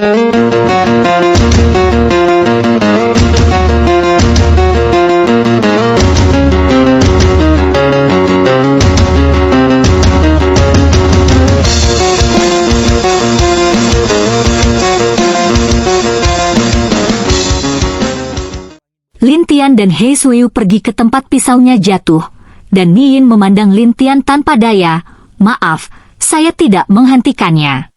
Lin Tian dan He Suiyu pergi ke tempat pisaunya jatuh, dan Ni Yin memandang Lin Tian tanpa daya. Maaf, saya tidak menghentikannya.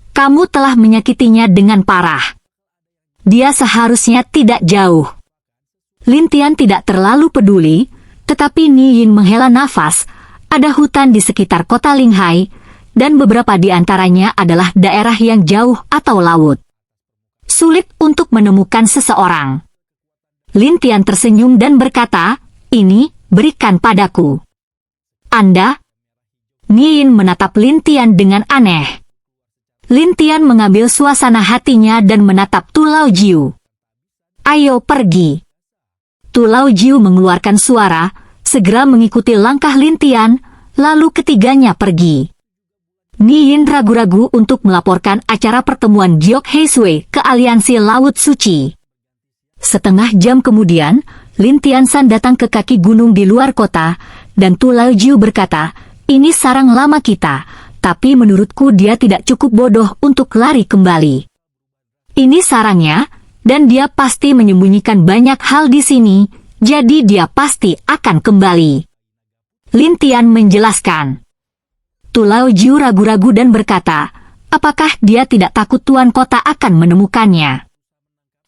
Kamu telah menyakitinya dengan parah. Dia seharusnya tidak jauh. Lin Tian tidak terlalu peduli, tetapi Ni Yin menghela nafas. Ada hutan di sekitar kota Linghai, dan beberapa di antaranya adalah daerah yang jauh atau laut. Sulit untuk menemukan seseorang. Lin Tian tersenyum dan berkata, "Ini, berikan padaku." "Anda?" Ni Yin menatap Lin Tian dengan aneh. Lin Tian mengambil suasana hatinya dan menatap Tu Lao Jiu. "Ayo pergi." Tu Lao Jiu mengeluarkan suara, segera mengikuti langkah Lin Tian, lalu ketiganya pergi. Ni Yin ragu-ragu untuk melaporkan acara pertemuan Giok He Sui ke Aliansi Laut Suci. Setengah jam kemudian, Lin Tiansan datang ke kaki gunung di luar kota, dan Tu Lao Jiu berkata, "Ini sarang lama kita, tapi menurutku dia tidak cukup bodoh untuk lari kembali. Ini sarangnya, dan dia pasti menyembunyikan banyak hal di sini, jadi dia pasti akan kembali." Lin Tian menjelaskan. Tu Lao Jiu ragu-ragu dan berkata, "Apakah dia tidak takut tuan kota akan menemukannya?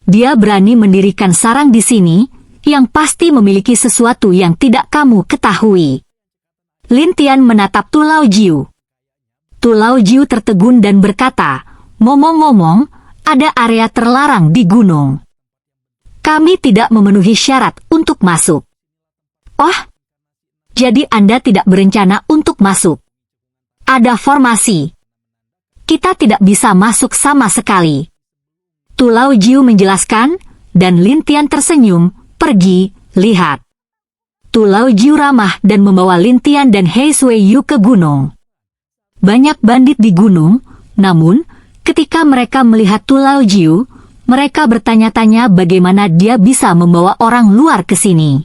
Dia berani mendirikan sarang di sini, yang pasti memiliki sesuatu yang tidak kamu ketahui." Lin Tian menatap Tu Lao Jiu. Tu Lao Jiu tertegun dan berkata, "Ngomong-ngomong, ada area terlarang di gunung. Kami tidak memenuhi syarat untuk masuk." "Oh, jadi Anda tidak berencana untuk masuk? Ada formasi. Kita tidak bisa masuk sama sekali." Tu Lao Jiu menjelaskan, dan Lin Tian tersenyum, "Pergi, lihat." Tu Lao Jiu ramah dan membawa Lin Tian dan He Suiyu ke gunung. Banyak bandit di gunung, namun, ketika mereka melihat Tu Lao Jiu, mereka bertanya-tanya bagaimana dia bisa membawa orang luar ke sini.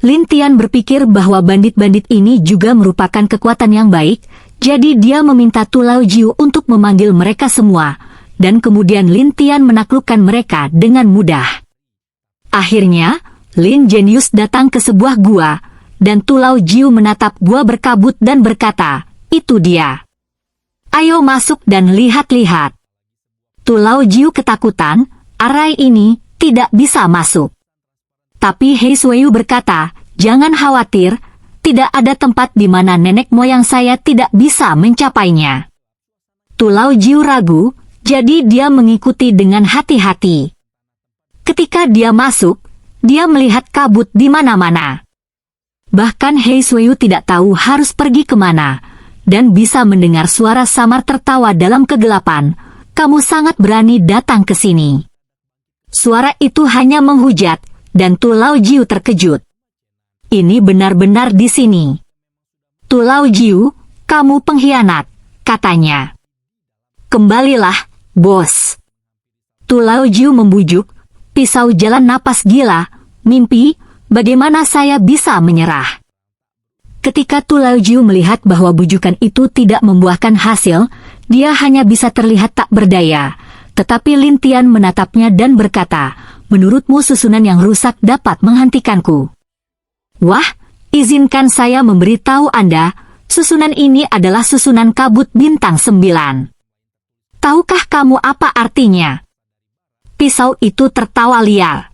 Lin Tian berpikir bahwa bandit-bandit ini juga merupakan kekuatan yang baik, jadi dia meminta Tu Lao Jiu untuk memanggil mereka semua, dan kemudian Lin Tian menaklukkan mereka dengan mudah. Akhirnya, Lin Genius datang ke sebuah gua, dan Tu Lao Jiu menatap gua berkabut dan berkata, "Itu dia. Ayo masuk dan lihat-lihat." Tu Lao Jiu ketakutan, "Arai ini tidak bisa masuk." Tapi He Suiyu berkata, "Jangan khawatir, tidak ada tempat di mana nenek moyang saya tidak bisa mencapainya." Tu Lao Jiu ragu, jadi dia mengikuti dengan hati-hati. Ketika dia masuk, dia melihat kabut di mana-mana. Bahkan He Suiyu tidak tahu harus pergi kemana, dan bisa mendengar suara samar tertawa dalam kegelapan, "Kamu sangat berani datang ke sini." Suara itu hanya menghujat, dan Tu Lao Jiu terkejut. "Ini benar-benar di sini." "Tu Lao Jiu, kamu pengkhianat," katanya. "Kembalilah, bos." Tu Lao Jiu membujuk, "Pisau jalan napas gila, mimpi, bagaimana saya bisa menyerah?" Ketika Tu Lao Jiu melihat bahwa bujukan itu tidak membuahkan hasil, dia hanya bisa terlihat tak berdaya. Tetapi Lin Tian menatapnya dan berkata, "Menurutmu susunan yang rusak dapat menghentikanku?" "Wah, izinkan saya memberitahu Anda, susunan ini adalah susunan kabut bintang 9. Tahukah kamu apa artinya?" Pisau itu tertawa liar.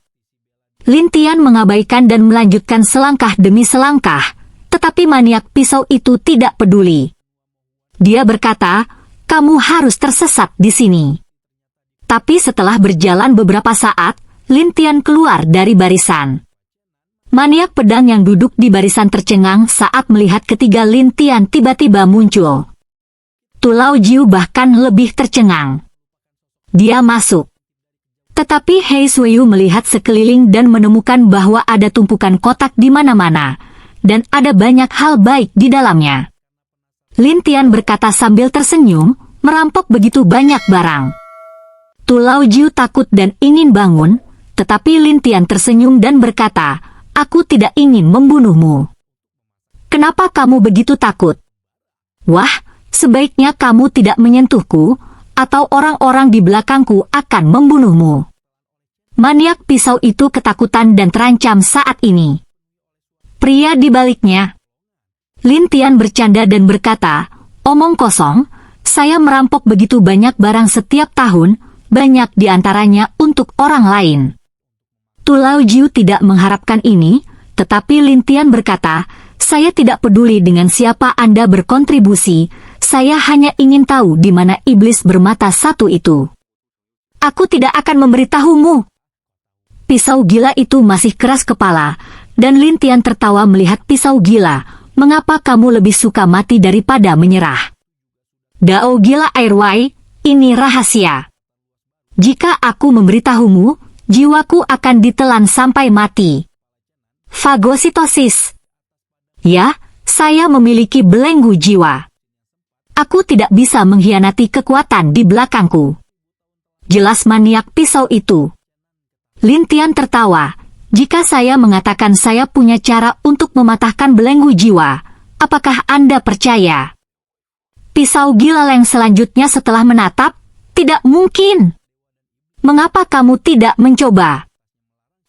Lin Tian mengabaikan dan melanjutkan selangkah demi selangkah, tetapi maniak pisau itu tidak peduli. Dia berkata, "Kamu harus tersesat di sini." Tapi setelah berjalan beberapa saat, Lin Tian keluar dari barisan. Maniak pedang yang duduk di barisan tercengang saat melihat ketiga Lin Tian tiba-tiba muncul. Tu Lao Jiu bahkan lebih tercengang. Dia masuk. Tetapi He Suiyu melihat sekeliling dan menemukan bahwa ada tumpukan kotak di mana-mana, dan ada banyak hal baik di dalamnya. Lin Tian berkata sambil tersenyum, "Merampok begitu banyak barang. Tu Laojiu takut dan ingin bangun, tetapi Lin Tian tersenyum dan berkata, "Aku tidak ingin membunuhmu." "Kenapa kamu begitu takut?" "Wah, sebaiknya kamu tidak menyentuhku, atau orang-orang di belakangku akan membunuhmu." Maniak pisau itu ketakutan dan terancam saat ini. Pria di baliknya. Lin Tian bercanda dan berkata, "Omong kosong, saya merampok begitu banyak barang setiap tahun, banyak di antaranya untuk orang lain." Tu Laojiu tidak mengharapkan ini, tetapi Lin Tian berkata, "Saya tidak peduli dengan siapa Anda berkontribusi, saya hanya ingin tahu di mana iblis bermata satu itu." "Aku tidak akan memberitahumu." Pisau gila itu masih keras kepala, dan Lin Tian tertawa melihat pisau gila. "Mengapa kamu lebih suka mati daripada menyerah?" "Dao gila air wai, ini rahasia. Jika aku memberitahumu, jiwaku akan ditelan sampai mati." "Fagositosis." "Ya, saya memiliki belenggu jiwa. Aku tidak bisa mengkhianati kekuatan di belakangku." Jelas maniak pisau itu. Lin Tian tertawa. "Jika saya mengatakan saya punya cara untuk mematahkan belenggu jiwa, apakah Anda percaya?" Pisau gila yang selanjutnya setelah menatap, "Tidak mungkin. Mengapa kamu tidak mencoba?"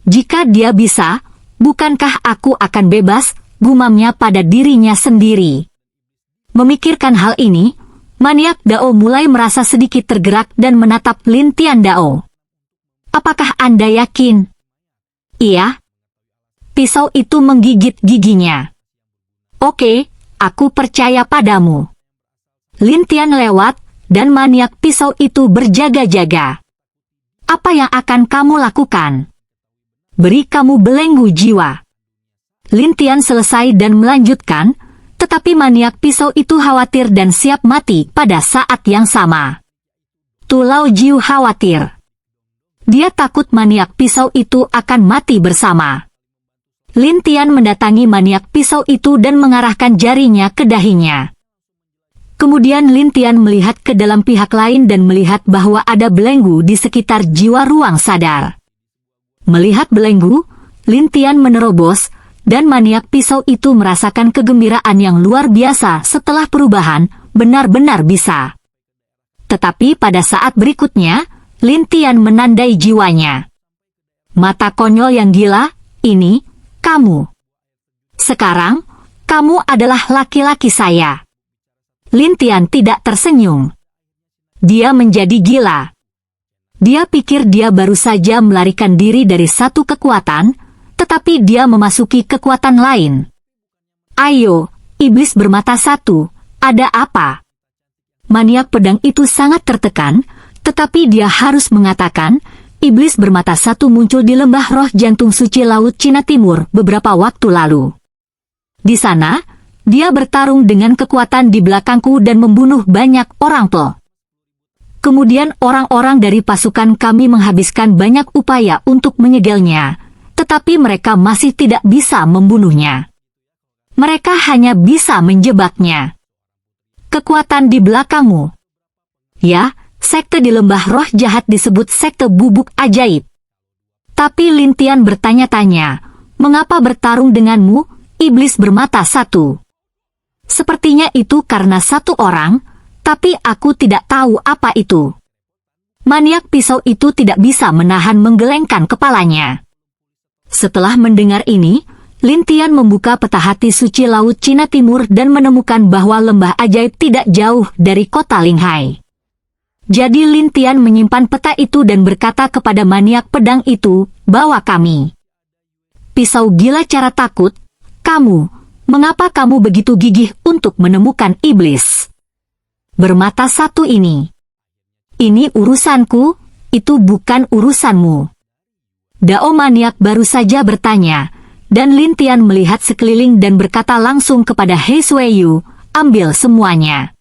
"Jika dia bisa, bukankah aku akan bebas?" gumamnya pada dirinya sendiri. Memikirkan hal ini, maniak Dao mulai merasa sedikit tergerak dan menatap Lin Tian. "Dao, apakah Anda yakin?" "Iya." Pisau itu menggigit giginya. "Oke, aku percaya padamu." Lin Tian lewat, dan maniak pisau itu berjaga-jaga. "Apa yang akan kamu lakukan?" "Beri kamu belenggu jiwa." Lin Tian selesai dan melanjutkan, tetapi maniak pisau itu khawatir dan siap mati pada saat yang sama. Tu Laojiu khawatir. Dia takut maniak pisau itu akan mati bersama. Lin Tian mendatangi maniak pisau itu dan mengarahkan jarinya ke dahinya. Kemudian Lin Tian melihat ke dalam pihak lain dan melihat bahwa ada belenggu di sekitar jiwa ruang sadar. Melihat belenggu, Lin Tian menerobos, dan maniak pisau itu merasakan kegembiraan yang luar biasa setelah perubahan, benar-benar bisa. Tetapi pada saat berikutnya, Lin Tian menandai jiwanya. "Mata konyol yang gila, ini, kamu. Sekarang, kamu adalah laki-laki saya." Lin Tian tidak tersenyum. Dia menjadi gila. Dia pikir dia baru saja melarikan diri dari satu kekuatan, tetapi dia memasuki kekuatan lain. "Ayo, iblis bermata satu, ada apa?" Maniak pedang itu sangat tertekan, tetapi dia harus mengatakan, iblis bermata satu muncul di lembah roh jantung suci Laut Cina Timur beberapa waktu lalu. Di sana, dia bertarung dengan kekuatan di belakangku dan membunuh banyak orang toh. Kemudian orang-orang dari pasukan kami menghabiskan banyak upaya untuk menyegelnya, tetapi mereka masih tidak bisa membunuhnya. Mereka hanya bisa menjebaknya. "Kekuatan di belakangmu." "Ya, sekte di lembah roh jahat disebut sekte bubuk ajaib." Tapi Lin Tian bertanya-tanya, "Mengapa bertarung denganmu, iblis bermata satu?" "Sepertinya itu karena satu orang, tapi aku tidak tahu apa itu." Maniak pisau itu tidak bisa menahan menggelengkan kepalanya. Setelah mendengar ini, Lin Tian membuka peta hati suci Laut Cina Timur dan menemukan bahwa lembah ajaib tidak jauh dari kota Linghai. Jadi Lin Tian menyimpan peta itu dan berkata kepada maniak pedang itu, "Bawa kami." Pisau gila cara takut, "Kamu, mengapa kamu begitu gigih untuk menemukan iblis bermata satu ini? Ini urusanku, itu bukan urusanmu." Dao maniak baru saja bertanya, dan Lin Tian melihat sekeliling dan berkata langsung kepada He Suiyu, "Ambil semuanya."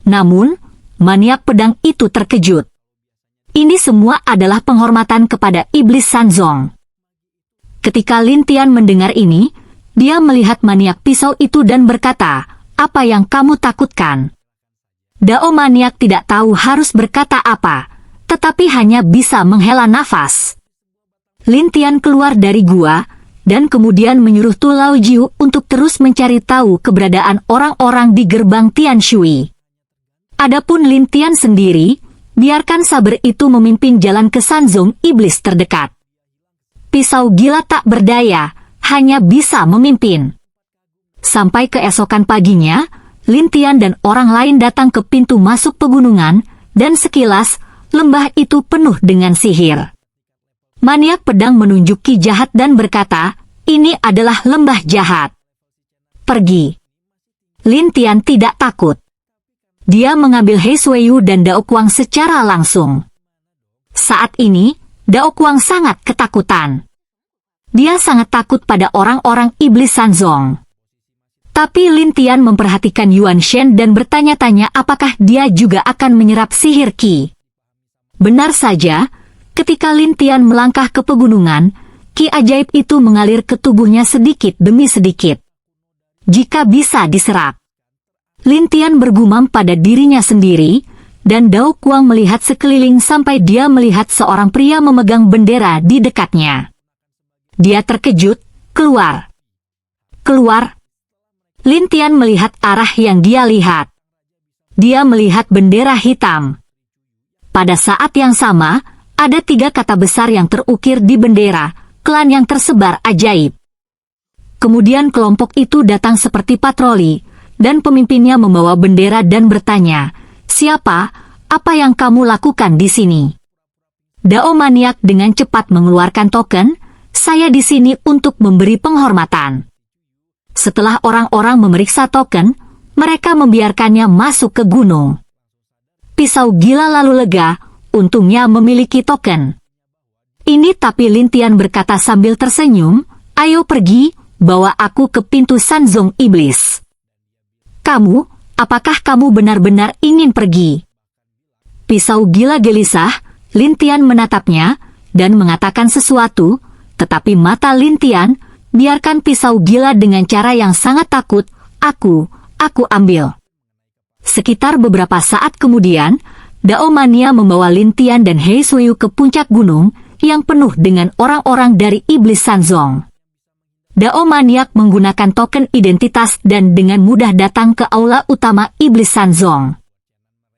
Namun, maniak pedang itu terkejut. Ini semua adalah penghormatan kepada iblis Sanzong. Ketika Lin Tian mendengar ini, dia melihat maniak pisau itu dan berkata, "Apa yang kamu takutkan?" Dao maniak tidak tahu harus berkata apa, tetapi tapi hanya bisa menghela nafas. Lin Tian keluar dari gua, dan kemudian menyuruh Tu Laojiu untuk terus mencari tahu keberadaan orang-orang di gerbang Tian Shui. Adapun Lin Tian sendiri, biarkan saber itu memimpin jalan ke Sanzong iblis terdekat. Pisau gila tak berdaya, hanya bisa memimpin. Sampai keesokan paginya, Lin Tian dan orang lain datang ke pintu masuk pegunungan, dan sekilas, lembah itu penuh dengan sihir. Maniak pedang menunjuk Ki Jahat dan berkata, ini adalah lembah jahat. Pergi. Lin Tian tidak takut. Dia mengambil He Suiyu dan Dao Kuang secara langsung. Saat ini, Dao Kuang sangat ketakutan. Dia sangat takut pada orang-orang iblis Sanzong. Tapi Lin Tian memperhatikan Yuan Shen dan bertanya-tanya apakah dia juga akan menyerap sihir Qi. Benar saja, ketika Lin Tian melangkah ke pegunungan, Qi ajaib itu mengalir ke tubuhnya sedikit demi sedikit. Jika bisa diserap. Lin Tian bergumam pada dirinya sendiri, dan Dao Kuang melihat sekeliling sampai dia melihat seorang pria memegang bendera di dekatnya. Dia terkejut, keluar. Keluar. Lin Tian melihat arah yang dia lihat. Dia melihat bendera hitam. Pada saat yang sama, ada 3 kata besar yang terukir di bendera, klan yang tersebar ajaib. Kemudian kelompok itu datang seperti patroli, dan pemimpinnya membawa bendera dan bertanya, siapa, apa yang kamu lakukan di sini? Dao Maniak dengan cepat mengeluarkan token, saya di sini untuk memberi penghormatan. Setelah orang-orang memeriksa token, mereka membiarkannya masuk ke gunung. Pisau gila lalu lega, untungnya memiliki token. Ini tapi Lin Tian berkata sambil tersenyum, ayo pergi, bawa aku ke pintu Sanzong iblis. Kamu, apakah kamu benar-benar ingin pergi? Pisau gila gelisah, Lin Tian menatapnya, dan mengatakan sesuatu, tetapi mata Lin Tian, biarkan pisau gila dengan cara yang sangat takut, aku ambil. Sekitar beberapa saat kemudian, Dao Mania membawa Lin Tian dan He Suiyu ke puncak gunung, yang penuh dengan orang-orang dari iblis Sanzong. Dao Maniak menggunakan token identitas dan dengan mudah datang ke aula utama iblis Sanzong.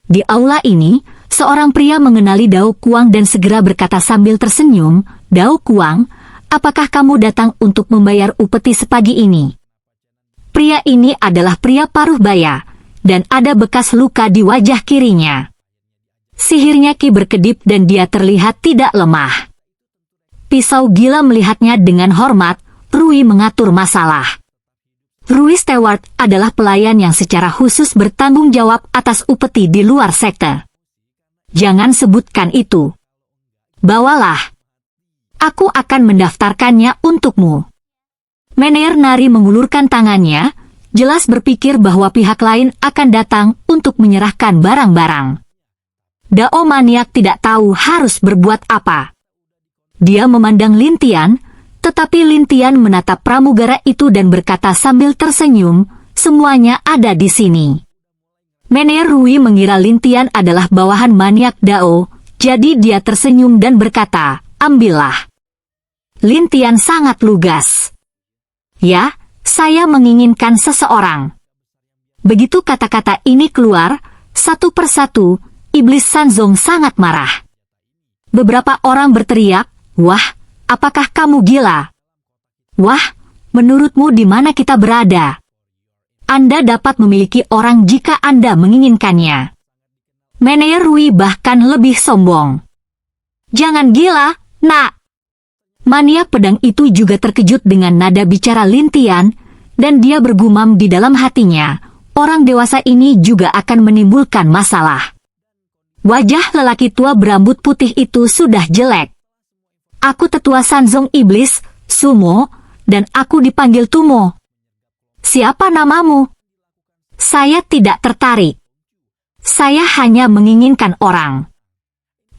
Di aula ini, seorang pria mengenali Dao Kuang dan segera berkata sambil tersenyum, Dao Kuang, apakah kamu datang untuk membayar upeti sepagi ini? Pria ini adalah pria paruh baya, dan ada bekas luka di wajah kirinya. Sihirnya Qi berkedip dan dia terlihat tidak lemah. Pisau gila melihatnya dengan hormat, Rui mengatur masalah. Rui Stewart adalah pelayan yang secara khusus bertanggung jawab atas upeti di luar sekte. Jangan sebutkan itu. Bawalah. Aku akan mendaftarkannya untukmu. Meneer Nari mengulurkan tangannya, jelas berpikir bahwa pihak lain akan datang untuk menyerahkan barang-barang. Dao Maniak tidak tahu harus berbuat apa. Dia memandang Lin Tian, tetapi Lin Tian menatap pramugara itu dan berkata sambil tersenyum, semuanya ada di sini. Meneer Rui mengira Lin Tian adalah bawahan maniak Dao, jadi dia tersenyum dan berkata, ambillah. Lin Tian sangat lugas. Ya, saya menginginkan seseorang. Begitu kata-kata ini keluar, satu persatu, iblis Sanzong sangat marah. Beberapa orang berteriak, wah, apakah kamu gila? Wah, menurutmu di mana kita berada? Anda dapat memiliki orang jika Anda menginginkannya. Meneer Rui bahkan lebih sombong. Jangan gila, nak. Mania pedang itu juga terkejut dengan nada bicara Lin Tian, dan dia bergumam di dalam hatinya, orang dewasa ini juga akan menimbulkan masalah. Wajah lelaki tua berambut putih itu sudah jelek. Aku tetua Sanzong Iblis, Sumo, dan aku dipanggil Tumo. Siapa namamu? Saya tidak tertarik. Saya hanya menginginkan orang.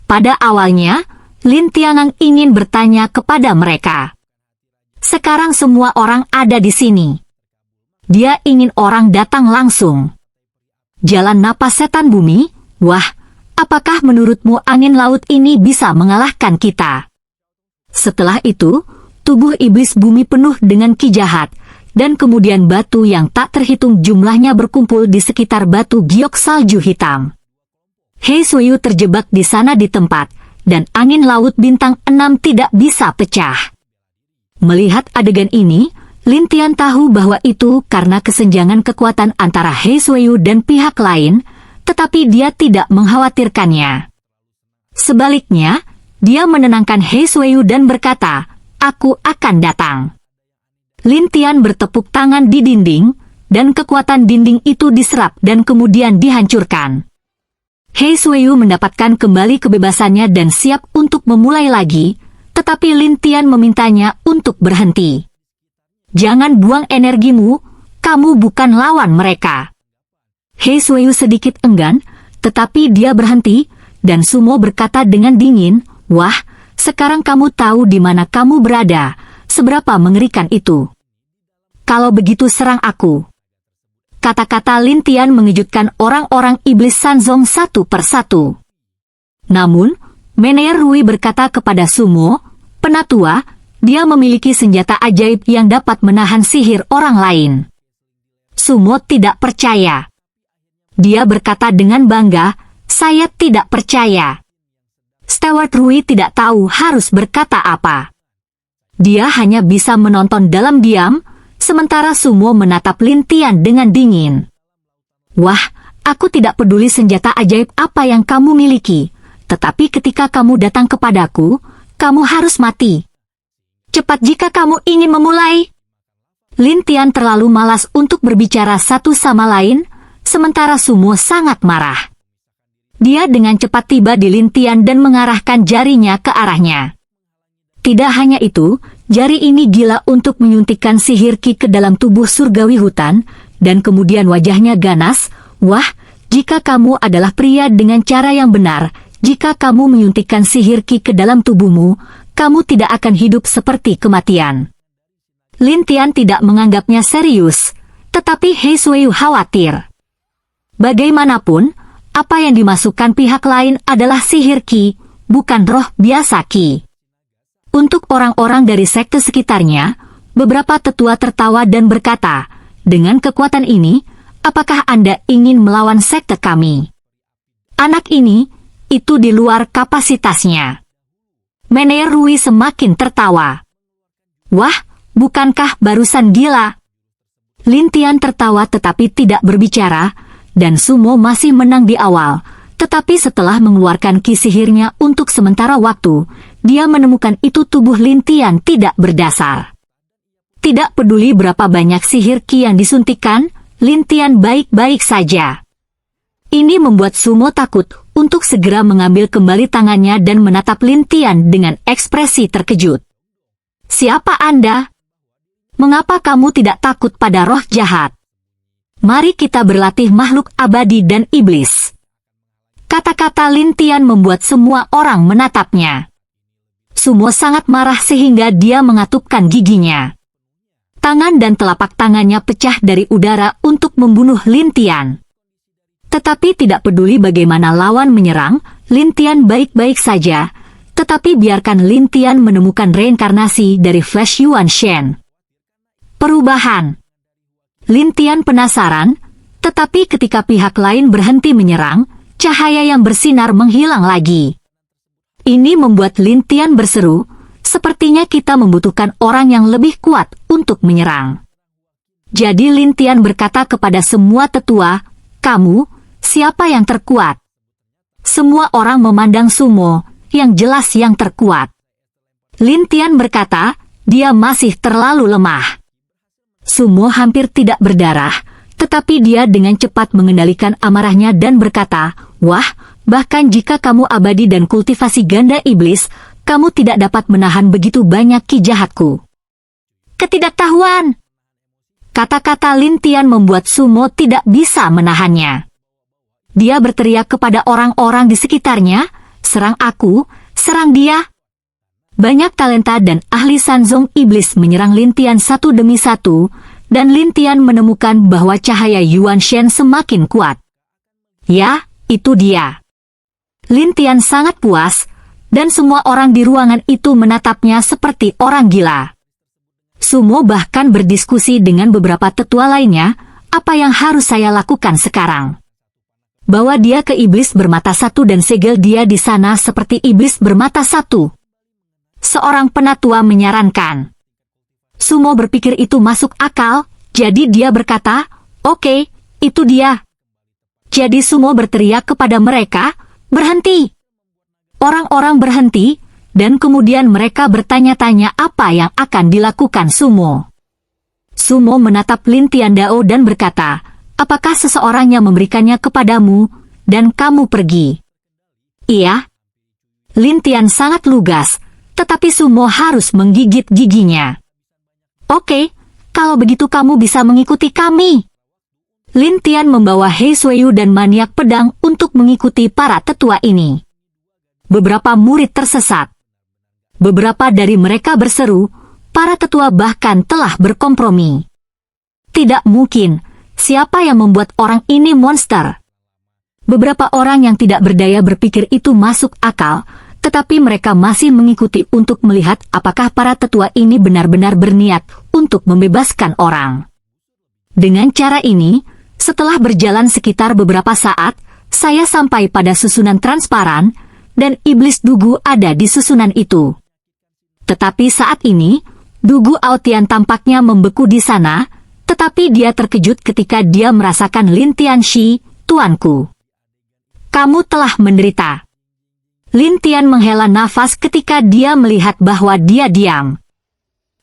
Pada awalnya, Lin Tianang ingin bertanya kepada mereka. Sekarang semua orang ada di sini. Dia ingin orang datang langsung. Jalan napas setan bumi, wah, apakah menurutmu angin laut ini bisa mengalahkan kita? Setelah itu, tubuh iblis bumi penuh dengan ki jahat, dan kemudian batu yang tak terhitung jumlahnya berkumpul di sekitar batu giok salju hitam. He Suyu terjebak di sana di tempat, dan angin laut bintang 6 tidak bisa pecah. Melihat adegan ini, Lin Tian tahu bahwa itu karena kesenjangan kekuatan antara He Suyu dan pihak lain, tetapi dia tidak mengkhawatirkannya. Sebaliknya, dia menenangkan He Suyu dan berkata, "Aku akan datang." Lin Tian bertepuk tangan di dinding, dan kekuatan dinding itu diserap dan kemudian dihancurkan. He Suyu mendapatkan kembali kebebasannya dan siap untuk memulai lagi, tetapi Lin Tian memintanya untuk berhenti. "Jangan buang energimu, kamu bukan lawan mereka." He Suyu sedikit enggan, tetapi dia berhenti, dan Sumo berkata dengan dingin, "Wah, sekarang kamu tahu di mana kamu berada, seberapa mengerikan itu. Kalau begitu serang aku." Kata-kata Lin Tian mengejutkan orang-orang iblis Sanzong satu persatu. Namun, Meneer Rui berkata kepada Sumo, "Penatua, dia memiliki senjata ajaib yang dapat menahan sihir orang lain." Sumo tidak percaya. Dia berkata dengan bangga, "Saya tidak percaya." Steward Rui tidak tahu harus berkata apa. Dia hanya bisa menonton dalam diam, sementara Sumo menatap Lin Tian dengan dingin. "Wah, aku tidak peduli senjata ajaib apa yang kamu miliki, tetapi ketika kamu datang kepadaku, kamu harus mati. Cepat jika kamu ingin memulai." Lin Tian terlalu malas untuk berbicara satu sama lain, sementara Sumo sangat marah. Dia dengan cepat tiba di Lin Tian dan mengarahkan jarinya ke arahnya. Tidak hanya itu, jari ini gila untuk menyuntikkan sihir ki ke dalam tubuh surgawi hutan, dan kemudian wajahnya ganas. "Wah, jika kamu adalah pria dengan cara yang benar, jika kamu menyuntikkan sihir ki ke dalam tubuhmu, kamu tidak akan hidup seperti kematian." Lin Tian tidak menganggapnya serius, tetapi He Suyu khawatir. Bagaimanapun, apa yang dimasukkan pihak lain adalah sihir ki, bukan roh biasa ki. Untuk orang-orang dari sekte sekitarnya, beberapa tetua tertawa dan berkata, "Dengan kekuatan ini, apakah Anda ingin melawan sekte kami? Anak ini, itu di luar kapasitasnya." Meneer Rui semakin tertawa. "Wah, bukankah barusan gila?" Lin Tian tertawa tetapi tidak berbicara, dan Sumo masih menang di awal, tetapi setelah mengeluarkan ki sihirnya untuk sementara waktu, dia menemukan itu tubuh Lin Tian tidak berdasar. Tidak peduli berapa banyak sihir ki yang disuntikkan, Lin Tian baik-baik saja. Ini membuat Sumo takut untuk segera mengambil kembali tangannya dan menatap Lin Tian dengan ekspresi terkejut. "Siapa Anda? Mengapa kamu tidak takut pada roh jahat? Mari kita berlatih makhluk abadi dan iblis." Kata-kata Lin Tian membuat semua orang menatapnya. Sumo sangat marah sehingga dia mengatupkan giginya. Tangan dan telapak tangannya pecah dari udara untuk membunuh Lin Tian. Tetapi tidak peduli bagaimana lawan menyerang, Lin Tian baik-baik saja, tetapi biarkan Lin Tian menemukan reinkarnasi dari Flash Yuan Shen. Perubahan. Lin Tian penasaran, tetapi ketika pihak lain berhenti menyerang, cahaya yang bersinar menghilang lagi. Ini membuat Lin Tian berseru, "Sepertinya kita membutuhkan orang yang lebih kuat untuk menyerang." Jadi Lin Tian berkata kepada semua tetua, "Kamu, siapa yang terkuat?" Semua orang memandang Sumo, yang jelas yang terkuat. Lin Tian berkata, "Dia masih terlalu lemah." Sumo hampir tidak berdarah, tetapi dia dengan cepat mengendalikan amarahnya dan berkata, "Wah, bahkan jika kamu abadi dan kultivasi ganda iblis, kamu tidak dapat menahan begitu banyak ki jahatku." "Ketidaktahuan!" Kata-kata Lin Tian membuat Sumo tidak bisa menahannya. Dia berteriak kepada orang-orang di sekitarnya, "Serang aku, serang dia!" Banyak talenta dan ahli Sanzong iblis menyerang Lin Tian satu demi satu, dan Lin Tian menemukan bahwa cahaya Yuan Shen semakin kuat. Ya, itu dia. Lin Tian sangat puas, dan semua orang di ruangan itu menatapnya seperti orang gila. Sumo bahkan berdiskusi dengan beberapa tetua lainnya, apa yang harus saya lakukan sekarang? Bawa dia ke iblis bermata satu dan segel dia di sana seperti iblis bermata satu. Seorang penatua menyarankan. Sumo berpikir itu masuk akal, jadi dia berkata, "Oke, itu dia." Jadi Sumo berteriak kepada mereka, "Berhenti!" Orang-orang berhenti, dan kemudian mereka bertanya-tanya apa yang akan dilakukan Sumo. Sumo menatap Lin Tian Dao dan berkata, "Apakah seseorang yang memberikannya kepadamu, dan kamu pergi?" "Iya." Lin Tian sangat lugas, tetapi Sumo harus menggigit giginya. "Oke, kalau begitu kamu bisa mengikuti kami." Lin Tian membawa He Suiyu dan maniak pedang untuk mengikuti para tetua ini. Beberapa murid tersesat. Beberapa dari mereka berseru, para tetua bahkan telah berkompromi. Tidak mungkin, siapa yang membuat orang ini monster? Beberapa orang yang tidak berdaya berpikir itu masuk akal, tetapi mereka masih mengikuti untuk melihat apakah para tetua ini benar-benar berniat untuk membebaskan orang. Dengan cara ini, setelah berjalan sekitar beberapa saat, saya sampai pada susunan transparan, dan iblis Dugu ada di susunan itu. Tetapi saat ini, Dugu Aotian tampaknya membeku di sana, tetapi dia terkejut ketika dia merasakan Lin Tianxi, "Tuanku, kamu telah menderita." Lin Tian menghela nafas ketika dia melihat bahwa dia diam.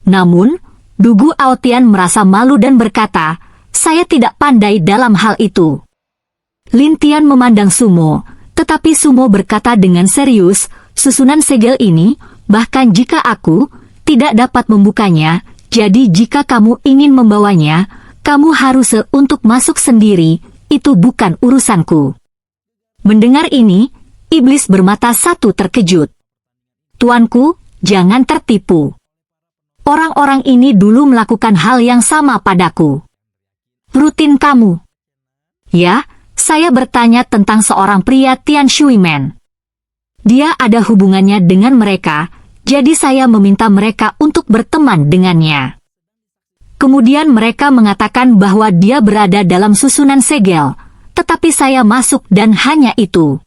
Namun, Dugu Aotian merasa malu dan berkata, "Saya tidak pandai dalam hal itu." Lin Tian memandang Sumo, tetapi Sumo berkata dengan serius, "Susunan segel ini, bahkan jika aku tidak dapat membukanya, jadi jika kamu ingin membawanya, kamu harus untuk masuk sendiri, itu bukan urusanku." Mendengar ini, iblis bermata satu terkejut. "Tuanku, jangan tertipu. Orang-orang ini dulu melakukan hal yang sama padaku." "Rutin kamu?" "Ya, saya bertanya tentang seorang pria Tian Shui Men. Dia ada hubungannya dengan mereka, jadi saya meminta mereka untuk berteman dengannya. Kemudian mereka mengatakan bahwa dia berada dalam susunan segel, tetapi saya masuk dan hanya itu."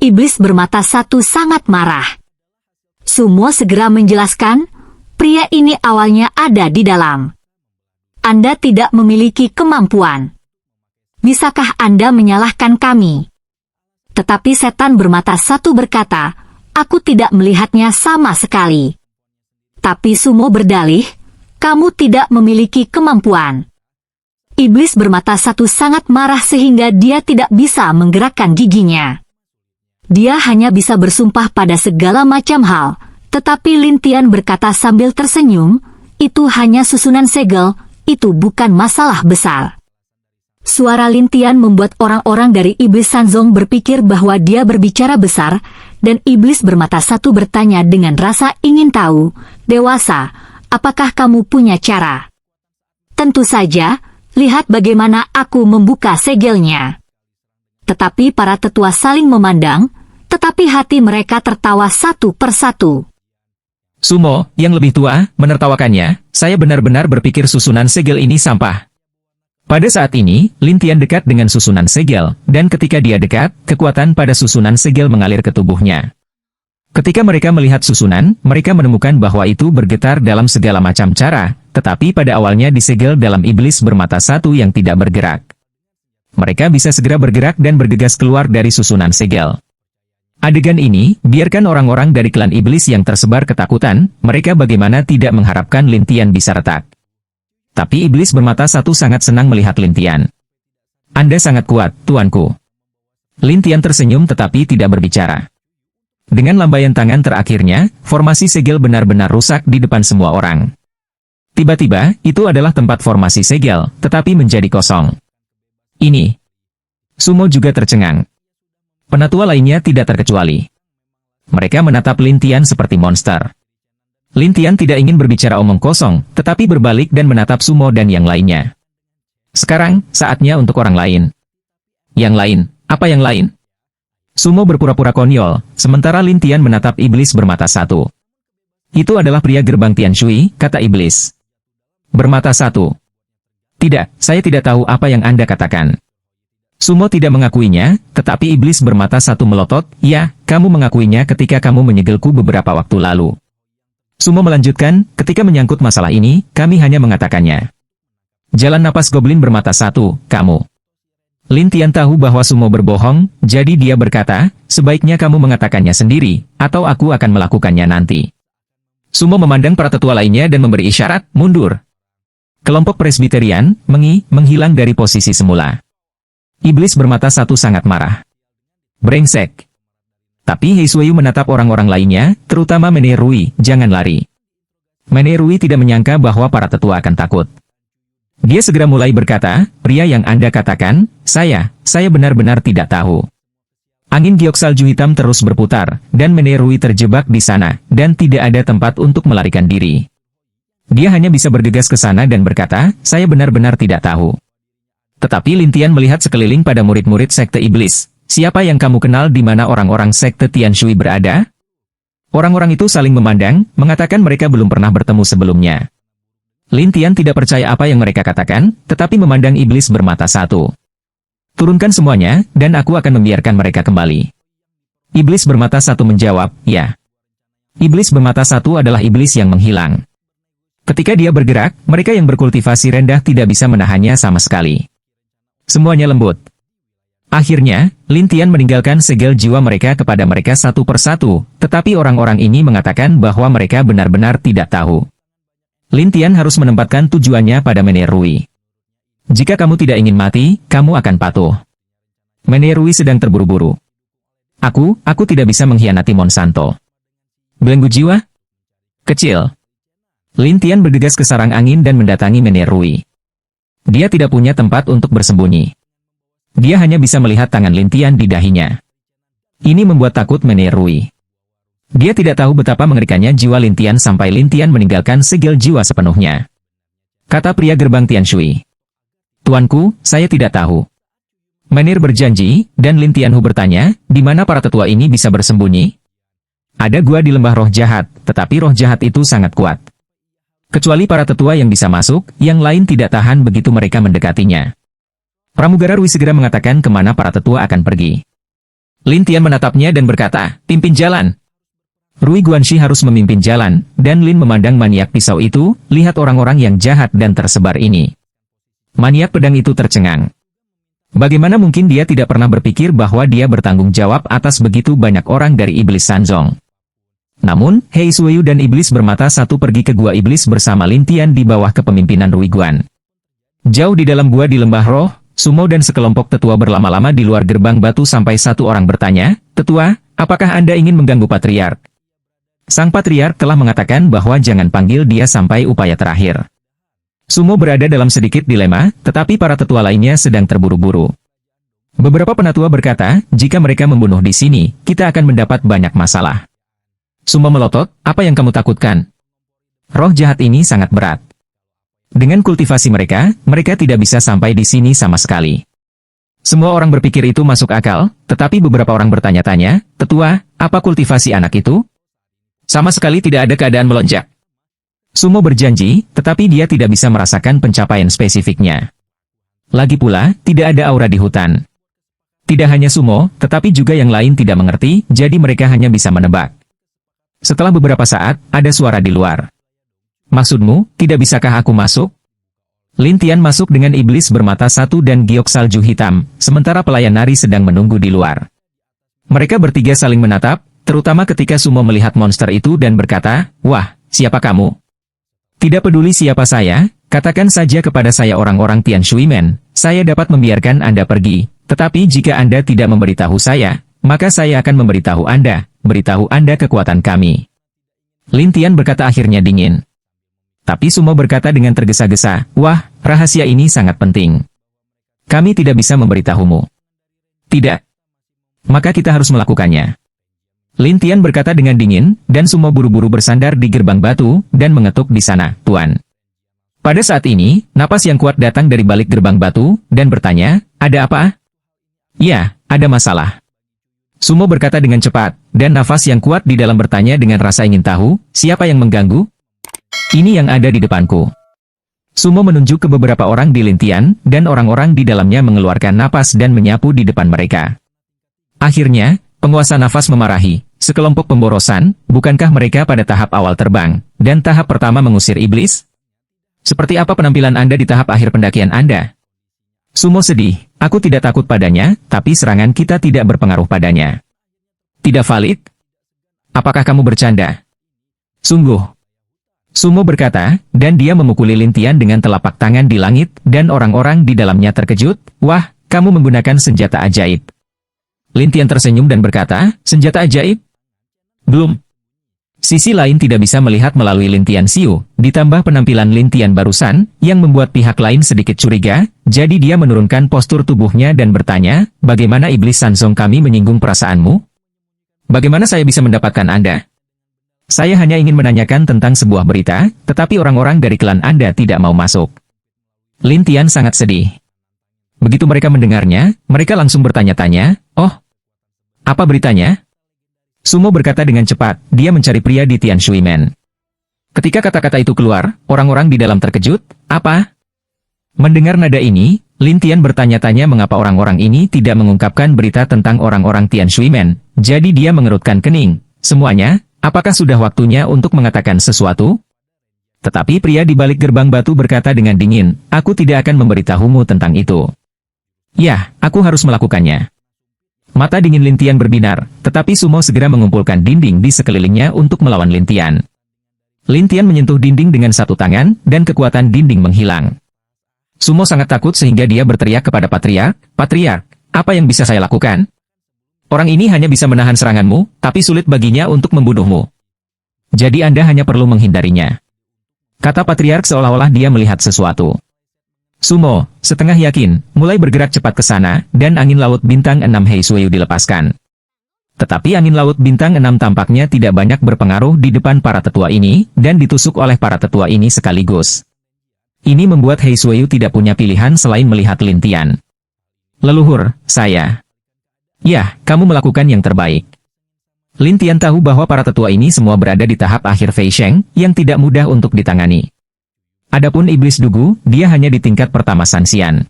Iblis bermata satu sangat marah. Sumo segera menjelaskan, "Pria ini awalnya ada di dalam. Anda tidak memiliki kemampuan. Bisakah Anda menyalahkan kami?" Tetapi setan bermata satu berkata, "Aku tidak melihatnya sama sekali." Tapi Sumo berdalih, "Kamu tidak memiliki kemampuan." Iblis bermata satu sangat marah sehingga dia tidak bisa menggerakkan giginya. Dia hanya bisa bersumpah pada segala macam hal, tetapi Lin Tian berkata sambil tersenyum, "Itu hanya susunan segel, itu bukan masalah besar." Suara Lin Tian membuat orang-orang dari iblis Sanzong berpikir bahwa dia berbicara besar, dan iblis bermata satu bertanya dengan rasa ingin tahu, "Dewasa, apakah kamu punya cara?" "Tentu saja, lihat bagaimana aku membuka segelnya." Tetapi para tetua saling memandang, tetapi hati mereka tertawa satu persatu. Sumo, yang lebih tua, menertawakannya, "Saya benar-benar berpikir susunan segel ini sampah." Pada saat ini, Lin Tian dekat dengan susunan segel, dan ketika dia dekat, kekuatan pada susunan segel mengalir ke tubuhnya. Ketika mereka melihat susunan, mereka menemukan bahwa itu bergetar dalam segala macam cara, tetapi pada awalnya disegel dalam iblis bermata satu yang tidak bergerak. Mereka bisa segera bergerak dan bergegas keluar dari susunan segel. Adegan ini, biarkan orang-orang dari klan iblis yang tersebar ketakutan, mereka bagaimana tidak mengharapkan Lin Tian bisa retak. Tapi iblis bermata satu sangat senang melihat Lin Tian. "Anda sangat kuat, tuanku." Lin Tian tersenyum tetapi tidak berbicara. Dengan lambaian tangan terakhirnya, formasi segel benar-benar rusak di depan semua orang. Tiba-tiba, itu adalah tempat formasi segel, tetapi menjadi kosong. Ini. Sumo juga tercengang. Penatua lainnya tidak terkecuali. Mereka menatap Lin Tian seperti monster. Lin Tian tidak ingin berbicara omong kosong, tetapi berbalik dan menatap Sumo dan yang lainnya. "Sekarang, saatnya untuk orang lain." "Yang lain? Apa yang lain?" Sumo berpura-pura konyol, sementara Lin Tian menatap iblis bermata satu. Itu adalah pria gerbang Tian Shui, kata iblis. Bermata satu. Tidak, saya tidak tahu apa yang Anda katakan. Sumo tidak mengakuinya, tetapi iblis bermata satu melotot, ya, kamu mengakuinya ketika kamu menyegelku beberapa waktu lalu. Sumo melanjutkan, ketika menyangkut masalah ini, kami hanya mengatakannya. Jalan napas goblin bermata satu, kamu. Lin Tian tahu bahwa Sumo berbohong, jadi dia berkata, sebaiknya kamu mengatakannya sendiri, atau aku akan melakukannya nanti. Sumo memandang para tetua lainnya dan memberi isyarat, mundur. Kelompok Presbiterian, menghilang dari posisi semula. Iblis bermata satu sangat marah. Brengsek. Tapi Hei Suiyu menatap orang-orang lainnya, terutama Mene Rui, jangan lari. Mene Rui tidak menyangka bahwa para tetua akan takut. Dia segera mulai berkata, pria yang Anda katakan, saya benar-benar tidak tahu. Angin giok salju hitam terus berputar, dan Mene Rui terjebak di sana, dan tidak ada tempat untuk melarikan diri. Dia hanya bisa bergegas ke sana dan berkata, saya benar-benar tidak tahu. Tetapi Lin Tian melihat sekeliling pada murid-murid sekte iblis. Siapa yang kamu kenal di mana orang-orang sekte Tian Shui berada? Orang-orang itu saling memandang, mengatakan mereka belum pernah bertemu sebelumnya. Lin Tian tidak percaya apa yang mereka katakan, tetapi memandang iblis bermata satu. Turunkan semuanya, dan aku akan membiarkan mereka kembali. Iblis bermata satu menjawab, ya. Iblis bermata satu adalah iblis yang menghilang. Ketika dia bergerak, mereka yang berkultivasi rendah tidak bisa menahannya sama sekali. Semuanya lembut. Akhirnya, Lin Tian meninggalkan segel jiwa mereka kepada mereka satu persatu, tetapi orang-orang ini mengatakan bahwa mereka benar-benar tidak tahu. Lin Tian harus menempatkan tujuannya pada Mene Rui. Jika kamu tidak ingin mati, kamu akan patuh. Mene Rui sedang terburu-buru. Aku tidak bisa mengkhianati Monsanto. Belenggu jiwa? Kecil. Lin Tian bergegas ke sarang angin dan mendatangi Mene Rui. Dia tidak punya tempat untuk bersembunyi. Dia hanya bisa melihat tangan Lin Tian di dahinya. Ini membuat takut Mene Rui. Dia tidak tahu betapa mengerikannya jiwa Lin Tian sampai Lin Tian meninggalkan segel jiwa sepenuhnya. Kata pria gerbang Tian Shui. Tuanku, saya tidak tahu. Menir berjanji, dan Lin Tianhu bertanya, di mana para tetua ini bisa bersembunyi? Ada gua di lembah roh jahat, tetapi roh jahat itu sangat kuat. Kecuali para tetua yang bisa masuk, yang lain tidak tahan begitu mereka mendekatinya. Pramugara Rui segera mengatakan kemana para tetua akan pergi. Lin Tian menatapnya dan berkata, pimpin jalan. Rui Guanxi harus memimpin jalan, dan Lin memandang maniak pisau itu, lihat orang-orang yang jahat dan tersebar ini. Maniak pedang itu tercengang. Bagaimana mungkin dia tidak pernah berpikir bahwa dia bertanggung jawab atas begitu banyak orang dari iblis Sanzong. Namun, Hei Suiyu dan iblis bermata satu pergi ke gua iblis bersama Lin Tian di bawah kepemimpinan Rui Guan. Jauh di dalam gua di lembah roh, Sumo dan sekelompok tetua berlama-lama di luar gerbang batu sampai satu orang bertanya, Tetua, apakah Anda ingin mengganggu Patriark? Sang Patriark telah mengatakan bahwa jangan panggil dia sampai upaya terakhir. Sumo berada dalam sedikit dilema, tetapi para tetua lainnya sedang terburu-buru. Beberapa penatua berkata, jika mereka membunuh di sini, kita akan mendapat banyak masalah. Sumo melotot, apa yang kamu takutkan? Roh jahat ini sangat berat. Dengan kultivasi mereka tidak bisa sampai di sini sama sekali. Semua orang berpikir itu masuk akal, tetapi beberapa orang bertanya-tanya, Tetua, apa kultivasi anak itu? Sama sekali tidak ada keadaan melonjak. Sumo berjanji, tetapi dia tidak bisa merasakan pencapaian spesifiknya. Lagi pula, tidak ada aura di hutan. Tidak hanya Sumo, tetapi juga yang lain tidak mengerti, jadi mereka hanya bisa menebak. Setelah beberapa saat, ada suara di luar. Maksudmu, tidak bisakah aku masuk? Lin Tian masuk dengan iblis bermata satu dan giok salju hitam, sementara pelayan nari sedang menunggu di luar. Mereka bertiga saling menatap, terutama ketika Sumo melihat monster itu dan berkata, wah, siapa kamu? Tidak peduli siapa saya, katakan saja kepada saya orang-orang Tian Shui Men, saya dapat membiarkan Anda pergi, tetapi jika Anda tidak memberitahu saya, maka saya akan memberitahu Anda, beritahu Anda kekuatan kami. Lin Tian berkata akhirnya dingin. Tapi Sumo berkata dengan tergesa-gesa, wah, rahasia ini sangat penting. Kami tidak bisa memberitahumu. Tidak. Maka kita harus melakukannya. Lin Tian berkata dengan dingin, dan Sumo buru-buru bersandar di gerbang batu, dan mengetuk di sana, Tuan. Pada saat ini, napas yang kuat datang dari balik gerbang batu, dan bertanya, ada apa? Ya, ada masalah. Sumo berkata dengan cepat, dan nafas yang kuat di dalam bertanya dengan rasa ingin tahu, siapa yang mengganggu? Ini yang ada di depanku. Sumo menunjuk ke beberapa orang di Lintian, dan orang-orang di dalamnya mengeluarkan napas dan menyapu di depan mereka. Akhirnya, penguasa nafas memarahi, sekelompok pemborosan, bukankah mereka pada tahap awal terbang, dan tahap pertama mengusir iblis? Seperti apa penampilan Anda di tahap akhir pendakian Anda? Sumo sedih, aku tidak takut padanya, tapi serangan kita tidak berpengaruh padanya. Tidak valid? Apakah kamu bercanda? Sungguh. Sumo berkata, dan dia memukuli Lintian dengan telapak tangan di langit, dan orang-orang di dalamnya terkejut, wah, kamu menggunakan senjata ajaib. Lintian tersenyum dan berkata, senjata ajaib? Belum. Sisi lain tidak bisa melihat melalui Lintian Siu, ditambah penampilan Lintian barusan, yang membuat pihak lain sedikit curiga, jadi dia menurunkan postur tubuhnya dan bertanya, bagaimana iblis Sansong kami menyinggung perasaanmu? Bagaimana saya bisa mendapatkan Anda? Saya hanya ingin menanyakan tentang sebuah berita, tetapi orang-orang dari klan Anda tidak mau masuk. Lintian sangat sedih. Begitu mereka mendengarnya, mereka langsung bertanya-tanya, oh, apa beritanya? Sumo berkata dengan cepat, dia mencari pria di Tian Shui Men. Ketika kata-kata itu keluar, orang-orang di dalam terkejut, apa? Mendengar nada ini, Lintian bertanya-tanya mengapa orang-orang ini tidak mengungkapkan berita tentang orang-orang Tian Shui Men, jadi dia mengerutkan kening. Semuanya, apakah sudah waktunya untuk mengatakan sesuatu? Tetapi pria di balik gerbang batu berkata dengan dingin, aku tidak akan memberitahumu tentang itu. Ya, aku harus melakukannya. Mata dingin Lintian berbinar, tetapi Sumo segera mengumpulkan dinding di sekelilingnya untuk melawan Lintian. Lintian menyentuh dinding dengan satu tangan, dan kekuatan dinding menghilang. Sumo sangat takut sehingga dia berteriak kepada Patriark, Patriark, apa yang bisa saya lakukan? Orang ini hanya bisa menahan seranganmu, tapi sulit baginya untuk membunuhmu. Jadi Anda hanya perlu menghindarinya. Kata Patriark seolah-olah dia melihat sesuatu. Sumo, setengah yakin, mulai bergerak cepat ke sana, dan angin laut bintang 6 Hei Suiyu dilepaskan. Tetapi angin laut bintang 6 tampaknya tidak banyak berpengaruh di depan para tetua ini, dan ditusuk oleh para tetua ini sekaligus. Ini membuat Hei Suiyu tidak punya pilihan selain melihat Lintian. Leluhur, saya. Ya, kamu melakukan yang terbaik. Lintian tahu bahwa para tetua ini semua berada di tahap akhir Fei Sheng, yang tidak mudah untuk ditangani. Adapun iblis Dugu, dia hanya di tingkat pertama Sanxian.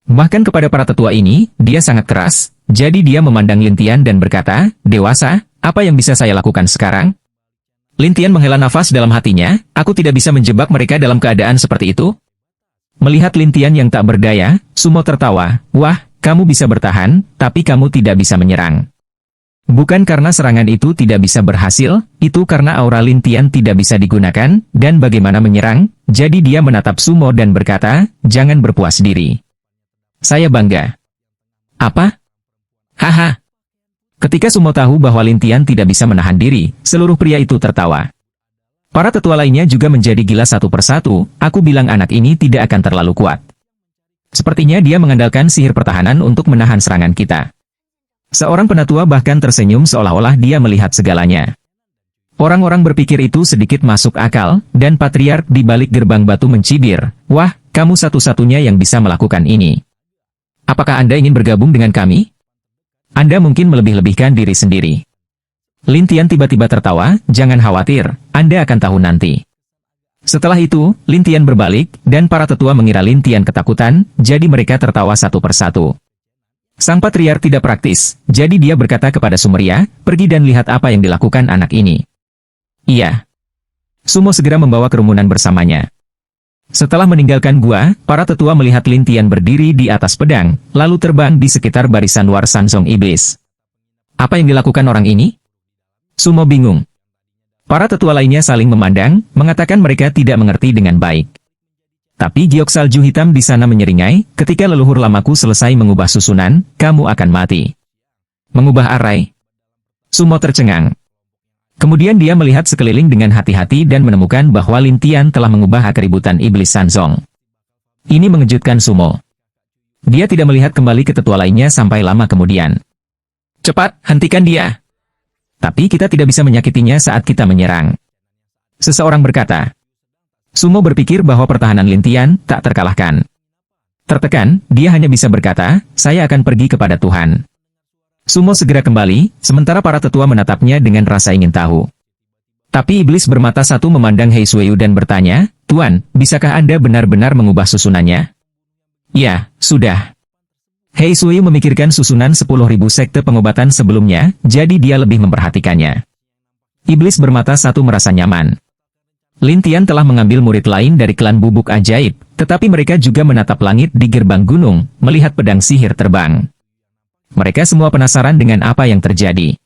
Bahkan kepada para tetua ini, dia sangat keras, jadi dia memandang Lintian dan berkata, dewasa, apa yang bisa saya lakukan sekarang? Lintian menghela nafas dalam hatinya, aku tidak bisa menjebak mereka dalam keadaan seperti itu. Melihat Lintian yang tak berdaya, Sumo tertawa, wah, kamu bisa bertahan, tapi kamu tidak bisa menyerang. Bukan karena serangan itu tidak bisa berhasil, itu karena aura Lintian tidak bisa digunakan, dan bagaimana menyerang, jadi dia menatap Sumo dan berkata, jangan berpuas diri. Saya bangga. Apa? Haha. Ketika Sumo tahu bahwa Lintian tidak bisa menahan diri, seluruh pria itu tertawa. Para tetua lainnya juga menjadi gila satu persatu, aku bilang anak ini tidak akan terlalu kuat. Sepertinya dia mengandalkan sihir pertahanan untuk menahan serangan kita. Seorang penatua bahkan tersenyum seolah-olah dia melihat segalanya. Orang-orang berpikir itu sedikit masuk akal, dan Patriark di balik gerbang batu mencibir, wah, kamu satu-satunya yang bisa melakukan ini. Apakah Anda ingin bergabung dengan kami? Anda mungkin melebih-lebihkan diri sendiri. Lintian tiba-tiba tertawa, jangan khawatir, Anda akan tahu nanti. Setelah itu, Lintian berbalik, dan para tetua mengira Lintian ketakutan, jadi mereka tertawa satu persatu. Sang Patriark tidak praktis, jadi dia berkata kepada Sumeria, pergi dan lihat apa yang dilakukan anak ini. Iya. Sumo segera membawa kerumunan bersamanya. Setelah meninggalkan gua, para tetua melihat Lintian berdiri di atas pedang, lalu terbang di sekitar barisan luar Sansong Iblis. Apa yang dilakukan orang ini? Sumo bingung. Para tetua lainnya saling memandang, mengatakan mereka tidak mengerti dengan baik. Tapi giok salju hitam di sana menyeringai, ketika leluhur lamaku selesai mengubah susunan, kamu akan mati. Mengubah arai. Sumo tercengang. Kemudian dia melihat sekeliling dengan hati-hati dan menemukan bahwa Lintian telah mengubah keributan iblis Sansong. Ini mengejutkan Sumo. Dia tidak melihat kembali ke tetua lainnya sampai lama kemudian. Cepat, hentikan dia. Tapi kita tidak bisa menyakitinya saat kita menyerang. Seseorang berkata. Sumo berpikir bahwa pertahanan Lintian tak terkalahkan. Tertekan, dia hanya bisa berkata, saya akan pergi kepada Tuhan. Sumo segera kembali, sementara para tetua menatapnya dengan rasa ingin tahu. Tapi iblis bermata satu memandang Hei Suiyu dan bertanya, "Tuan, bisakah Anda benar-benar mengubah susunannya?" "Ya, sudah." Hei Suiyu memikirkan susunan 10.000 sekte pengobatan sebelumnya, jadi dia lebih memperhatikannya. Iblis bermata satu merasa nyaman. Lin Tian telah mengambil murid lain dari klan bubuk ajaib, tetapi mereka juga menatap langit di gerbang gunung, melihat pedang sihir terbang. Mereka semua penasaran dengan apa yang terjadi.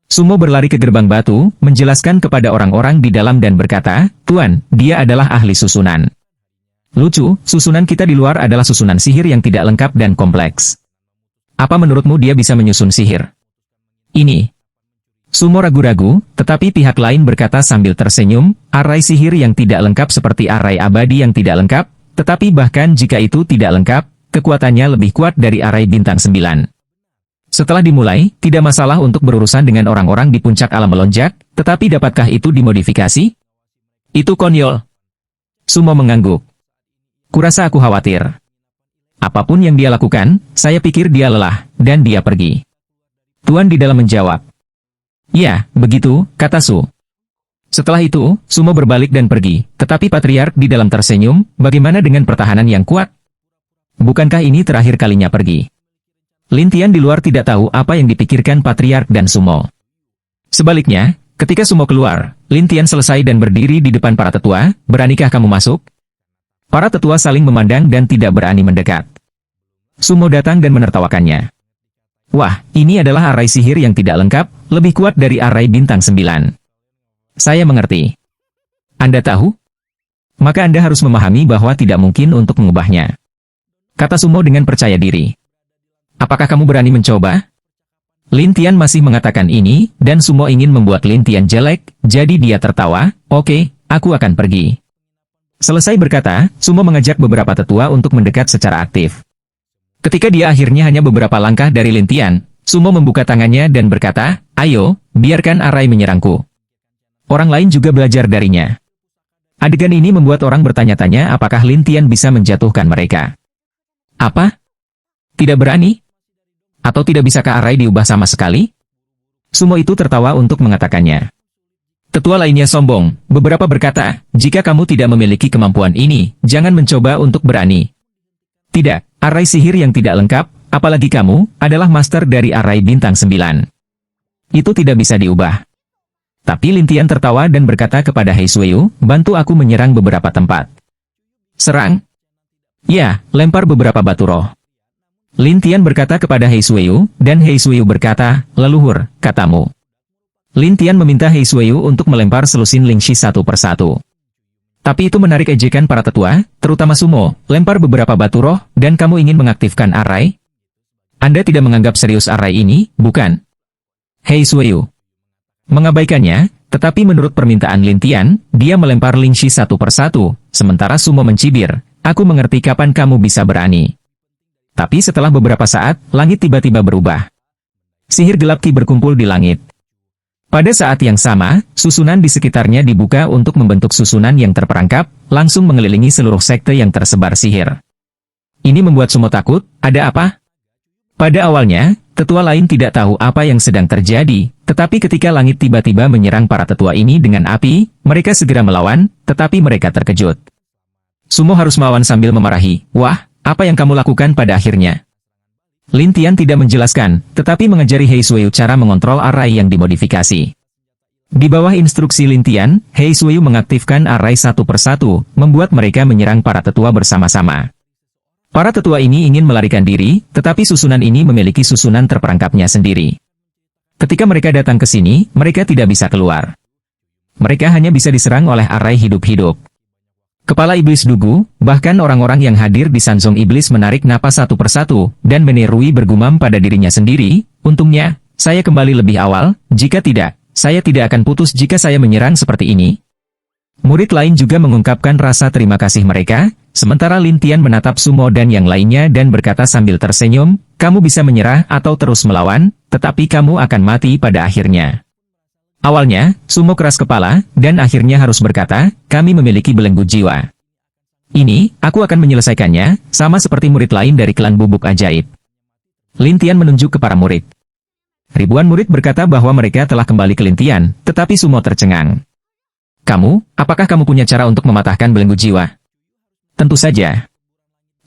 Sumo berlari ke gerbang batu, menjelaskan kepada orang-orang di dalam dan berkata, "Tuan, dia adalah ahli susunan. Lucu, susunan kita di luar adalah susunan sihir yang tidak lengkap dan kompleks. Apa menurutmu dia bisa menyusun sihir ini?" Sumo ragu-ragu, tetapi pihak lain berkata sambil tersenyum, "Arai sihir yang tidak lengkap seperti arai abadi yang tidak lengkap, tetapi bahkan jika itu tidak lengkap, kekuatannya lebih kuat dari arai bintang 9. Setelah dimulai, tidak masalah untuk berurusan dengan orang-orang di puncak alam melonjak, tetapi dapatkah itu dimodifikasi? Itu konyol." Sumo mengangguk. "Kurasa aku khawatir. Apapun yang dia lakukan, saya pikir dia lelah, dan dia pergi." Tuan di dalam menjawab. "Ya, begitu," kata Su. Setelah itu, Sumo berbalik dan pergi, tetapi Patriark di dalam tersenyum, "Bagaimana dengan pertahanan yang kuat? Bukankah ini terakhir kalinya pergi?" Lin Tian di luar tidak tahu apa yang dipikirkan Patriark dan Sumo. Sebaliknya, ketika Sumo keluar, Lin Tian selesai dan berdiri di depan para tetua, "Beranikah kamu masuk?" Para tetua saling memandang dan tidak berani mendekat. Sumo datang dan menertawakannya. "Wah, ini adalah arai sihir yang tidak lengkap, lebih kuat dari arai bintang 9. Saya mengerti. Anda tahu? Maka Anda harus memahami bahwa tidak mungkin untuk mengubahnya," kata Sumo dengan percaya diri. "Apakah kamu berani mencoba?" Lin Tian masih mengatakan ini, dan Sumo ingin membuat Lin Tian jelek, jadi dia tertawa, "Oke, aku akan pergi." Selesai berkata, Sumo mengajak beberapa tetua untuk mendekat secara aktif. Ketika dia akhirnya hanya beberapa langkah dari Lin Tian, Sumo membuka tangannya dan berkata, "Ayo, biarkan arai menyerangku." Orang lain juga belajar darinya. Adegan ini membuat orang bertanya-tanya apakah Lin Tian bisa menjatuhkan mereka. Apa? Tidak berani? Atau tidak bisakah arai diubah sama sekali? Sumo itu tertawa untuk mengatakannya. Tetua lainnya sombong, beberapa berkata, "Jika kamu tidak memiliki kemampuan ini, jangan mencoba untuk berani." Tidak, arai sihir yang tidak lengkap, apalagi kamu, adalah master dari arai bintang 9. Itu tidak bisa diubah. Tapi Lin Tian tertawa dan berkata kepada Hei Suiyu, "Bantu aku menyerang beberapa tempat." "Serang?" "Ya, lempar beberapa batu roh." Lin Tian berkata kepada Hei Suiyu, dan Hei Suiyu berkata, "Leluhur, katamu." Lin Tian meminta Hei Suiyu untuk melempar selusin Lingxi satu persatu. Tapi itu menarik ejekan para tetua, terutama Sumo, "Lempar beberapa batu roh, dan kamu ingin mengaktifkan arai? Anda tidak menganggap serius arai ini, bukan?" Hei Suiyu mengabaikannya, tetapi menurut permintaan Lin Tian, dia melempar Lingxi satu persatu, sementara Sumo mencibir, "Aku mengerti kapan kamu bisa berani." Tapi setelah beberapa saat, langit tiba-tiba berubah. Sihir gelap Qi berkumpul di langit. Pada saat yang sama, susunan di sekitarnya dibuka untuk membentuk susunan yang terperangkap, langsung mengelilingi seluruh sekte yang tersebar sihir. Ini membuat Sumo takut, ada apa? Pada awalnya, tetua lain tidak tahu apa yang sedang terjadi, tetapi ketika langit tiba-tiba menyerang para tetua ini dengan api, mereka segera melawan, tetapi mereka terkejut. Sumo harus melawan sambil memarahi, "Wah, apa yang kamu lakukan pada akhirnya?" Lin Tian tidak menjelaskan, tetapi mengajari Hei Suiyu cara mengontrol arai yang dimodifikasi. Di bawah instruksi Lin Tian, Hei Suiyu mengaktifkan arai satu persatu, membuat mereka menyerang para tetua bersama-sama. Para tetua ini ingin melarikan diri, tetapi susunan ini memiliki susunan terperangkapnya sendiri. Ketika mereka datang ke sini, mereka tidak bisa keluar. Mereka hanya bisa diserang oleh arai hidup-hidup. Kepala iblis Dugu, bahkan orang-orang yang hadir di Sansong Iblis menarik napas satu persatu, dan Menerui bergumam pada dirinya sendiri, "Untungnya, saya kembali lebih awal, jika tidak, saya tidak akan putus jika saya menyerang seperti ini." Murid lain juga mengungkapkan rasa terima kasih mereka, sementara Lin Tian menatap Sumo dan yang lainnya dan berkata sambil tersenyum, "Kamu bisa menyerah atau terus melawan, tetapi kamu akan mati pada akhirnya." Awalnya, Sumo keras kepala, dan akhirnya harus berkata, "Kami memiliki belenggu jiwa. Ini, aku akan menyelesaikannya, sama seperti murid lain dari klan bubuk ajaib." Lin Tian menunjuk ke para murid. Ribuan murid berkata bahwa mereka telah kembali ke Lintian, tetapi Sumo tercengang. Apakah kamu punya cara untuk mematahkan belenggu jiwa? Tentu saja.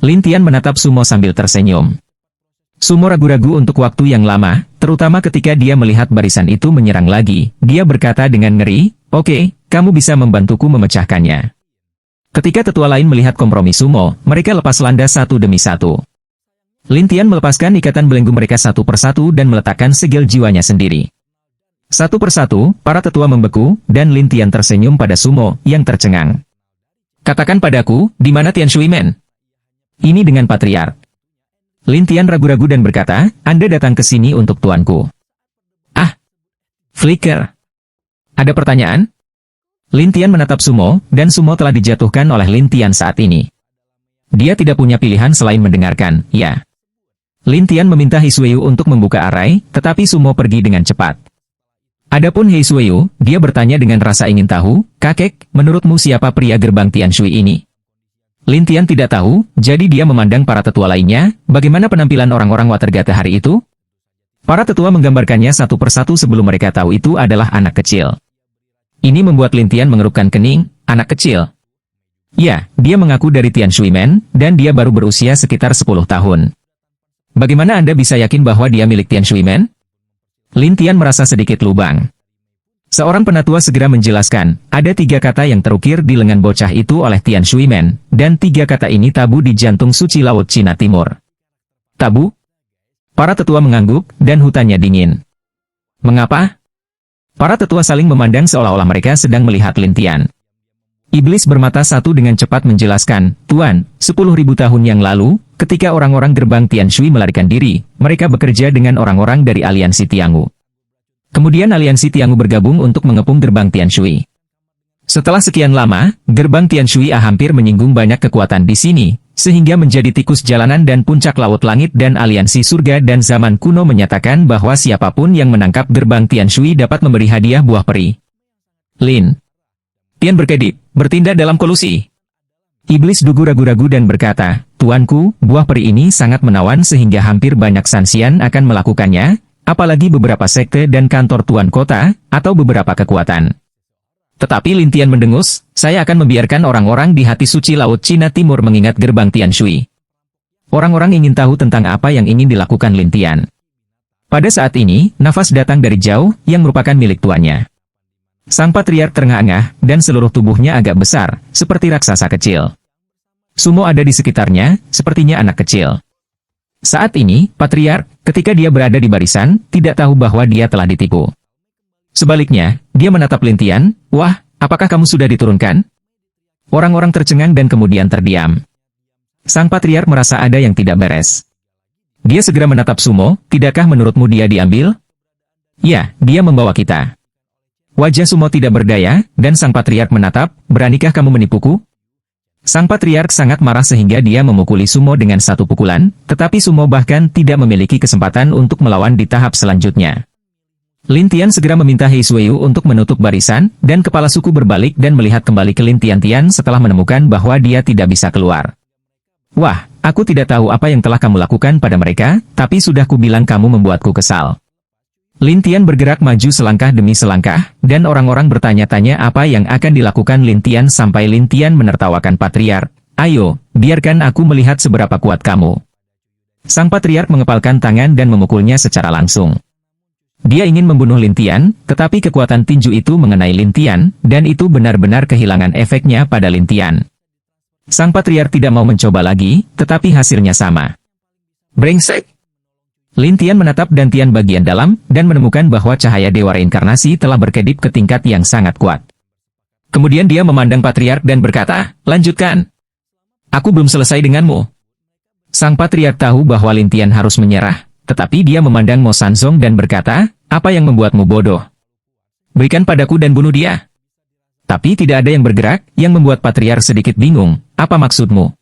Lintian menatap Sumo sambil tersenyum. Sumo ragu-ragu untuk waktu yang lama, terutama ketika dia melihat barisan itu menyerang lagi. Dia berkata dengan ngeri, "Oke, kamu bisa membantuku memecahkannya." Ketika tetua lain melihat kompromi Sumo, mereka lepas landas satu demi satu. Lintian melepaskan ikatan belenggu mereka satu persatu dan meletakkan segel jiwanya sendiri. Satu persatu, para tetua membeku, dan Lintian tersenyum pada Sumo yang tercengang. "Katakan padaku, di mana Tian Shui Men?" "Ini dengan Patriark." Lintian ragu-ragu dan berkata, "Anda datang ke sini untuk tuanku." "Ah, Flicker. Ada pertanyaan?" Lintian menatap Sumo, dan Sumo telah dijatuhkan oleh Lintian saat ini. Dia tidak punya pilihan selain mendengarkan, ya. Lintian meminta Hisueyu untuk membuka arai, tetapi Sumo pergi dengan cepat. Adapun Hisueyu, dia bertanya dengan rasa ingin tahu, "Kakek, menurutmu siapa pria gerbang Tian Shui ini?" Lintian tidak tahu, jadi dia memandang para tetua lainnya, bagaimana penampilan orang-orang Watergate hari itu? Para tetua menggambarkannya satu persatu sebelum mereka tahu itu adalah anak kecil. Ini membuat Lintian mengerutkan kening, anak kecil. Ya, dia mengaku dari Tian Shui Men, dan dia baru berusia sekitar 10 tahun. Bagaimana Anda bisa yakin bahwa dia milik Tian Shui Men? Lintian merasa sedikit lubang. Seorang penatua segera menjelaskan, ada 3 kata yang terukir di lengan bocah itu oleh Tian Shui Men, dan 3 kata ini tabu di jantung suci Laut Cina Timur. Tabu? Para tetua mengangguk, dan hutannya dingin. Mengapa? Para tetua saling memandang seolah-olah mereka sedang melihat Lintian. Iblis bermata satu dengan cepat menjelaskan, "Tuan, 10.000 tahun yang lalu, ketika orang-orang gerbang Tian Shui melarikan diri, mereka bekerja dengan orang-orang dari aliansi Tiangu. Kemudian aliansi Tiangu bergabung untuk mengepung gerbang Tian Shui. Setelah sekian lama, gerbang Tian Shui hampir menyinggung banyak kekuatan di sini, sehingga menjadi tikus jalanan dan puncak laut langit dan aliansi surga dan zaman kuno menyatakan bahwa siapapun yang menangkap gerbang Tian Shui dapat memberi hadiah buah peri. Lin Tian berkedip, bertindak dalam kolusi. Iblis dugu ragu-ragu dan berkata, "Tuanku, buah peri ini sangat menawan sehingga hampir banyak Sanxian akan melakukannya, apalagi beberapa sekte dan kantor tuan kota, atau beberapa kekuatan." Tetapi Lintian mendengus, "Saya akan membiarkan orang-orang di hati suci Laut Cina Timur mengingat gerbang Tian Shui." Orang-orang ingin tahu tentang apa yang ingin dilakukan Lintian. Pada saat ini, nafas datang dari jauh, yang merupakan milik tuannya. Sang patriark terengah-engah, dan seluruh tubuhnya agak besar, seperti raksasa kecil. Sumo ada di sekitarnya, sepertinya anak kecil. Saat ini, patriark, ketika dia berada di barisan, tidak tahu bahwa dia telah ditipu. Sebaliknya, dia menatap Lintian, "Wah, apakah kamu sudah diturunkan?" Orang-orang tercengang dan kemudian terdiam. Sang patriark merasa ada yang tidak beres. Dia segera menatap Sumo, "Tidakkah menurutmu dia diambil?" "Ya, dia membawa kita." Wajah Sumo tidak berdaya, dan sang patriark menatap, "Beranikah kamu menipuku?" Sang patriark sangat marah sehingga dia memukuli Sumo dengan satu pukulan, tetapi Sumo bahkan tidak memiliki kesempatan untuk melawan di tahap selanjutnya. Lintian segera meminta Hisueyu untuk menutup barisan, dan kepala suku berbalik dan melihat kembali ke Lintian setelah menemukan bahwa dia tidak bisa keluar. "Wah, aku tidak tahu apa yang telah kamu lakukan pada mereka, tapi sudah kubilang kamu membuatku kesal." Lintian bergerak maju selangkah demi selangkah, dan orang-orang bertanya-tanya apa yang akan dilakukan Lintian sampai Lintian menertawakan patriark. "Ayo, biarkan aku melihat seberapa kuat kamu." Sang patriark mengepalkan tangan dan memukulnya secara langsung. Dia ingin membunuh Lintian, tetapi kekuatan tinju itu mengenai Lintian, dan itu benar-benar kehilangan efeknya pada Lintian. Sang patriark tidak mau mencoba lagi, tetapi hasilnya sama. "Brengsek!" Lintian menatap dantian bagian dalam, dan menemukan bahwa cahaya Dewa Reinkarnasi telah berkedip ke tingkat yang sangat kuat. Kemudian dia memandang patriark dan berkata, "Lanjutkan. Aku belum selesai denganmu." Sang patriark tahu bahwa Lintian harus menyerah, tetapi dia memandang Mo Sanzong dan berkata, "Apa yang membuatmu bodoh? Berikan padaku dan bunuh dia." Tapi tidak ada yang bergerak, yang membuat patriark sedikit bingung. "Apa maksudmu?"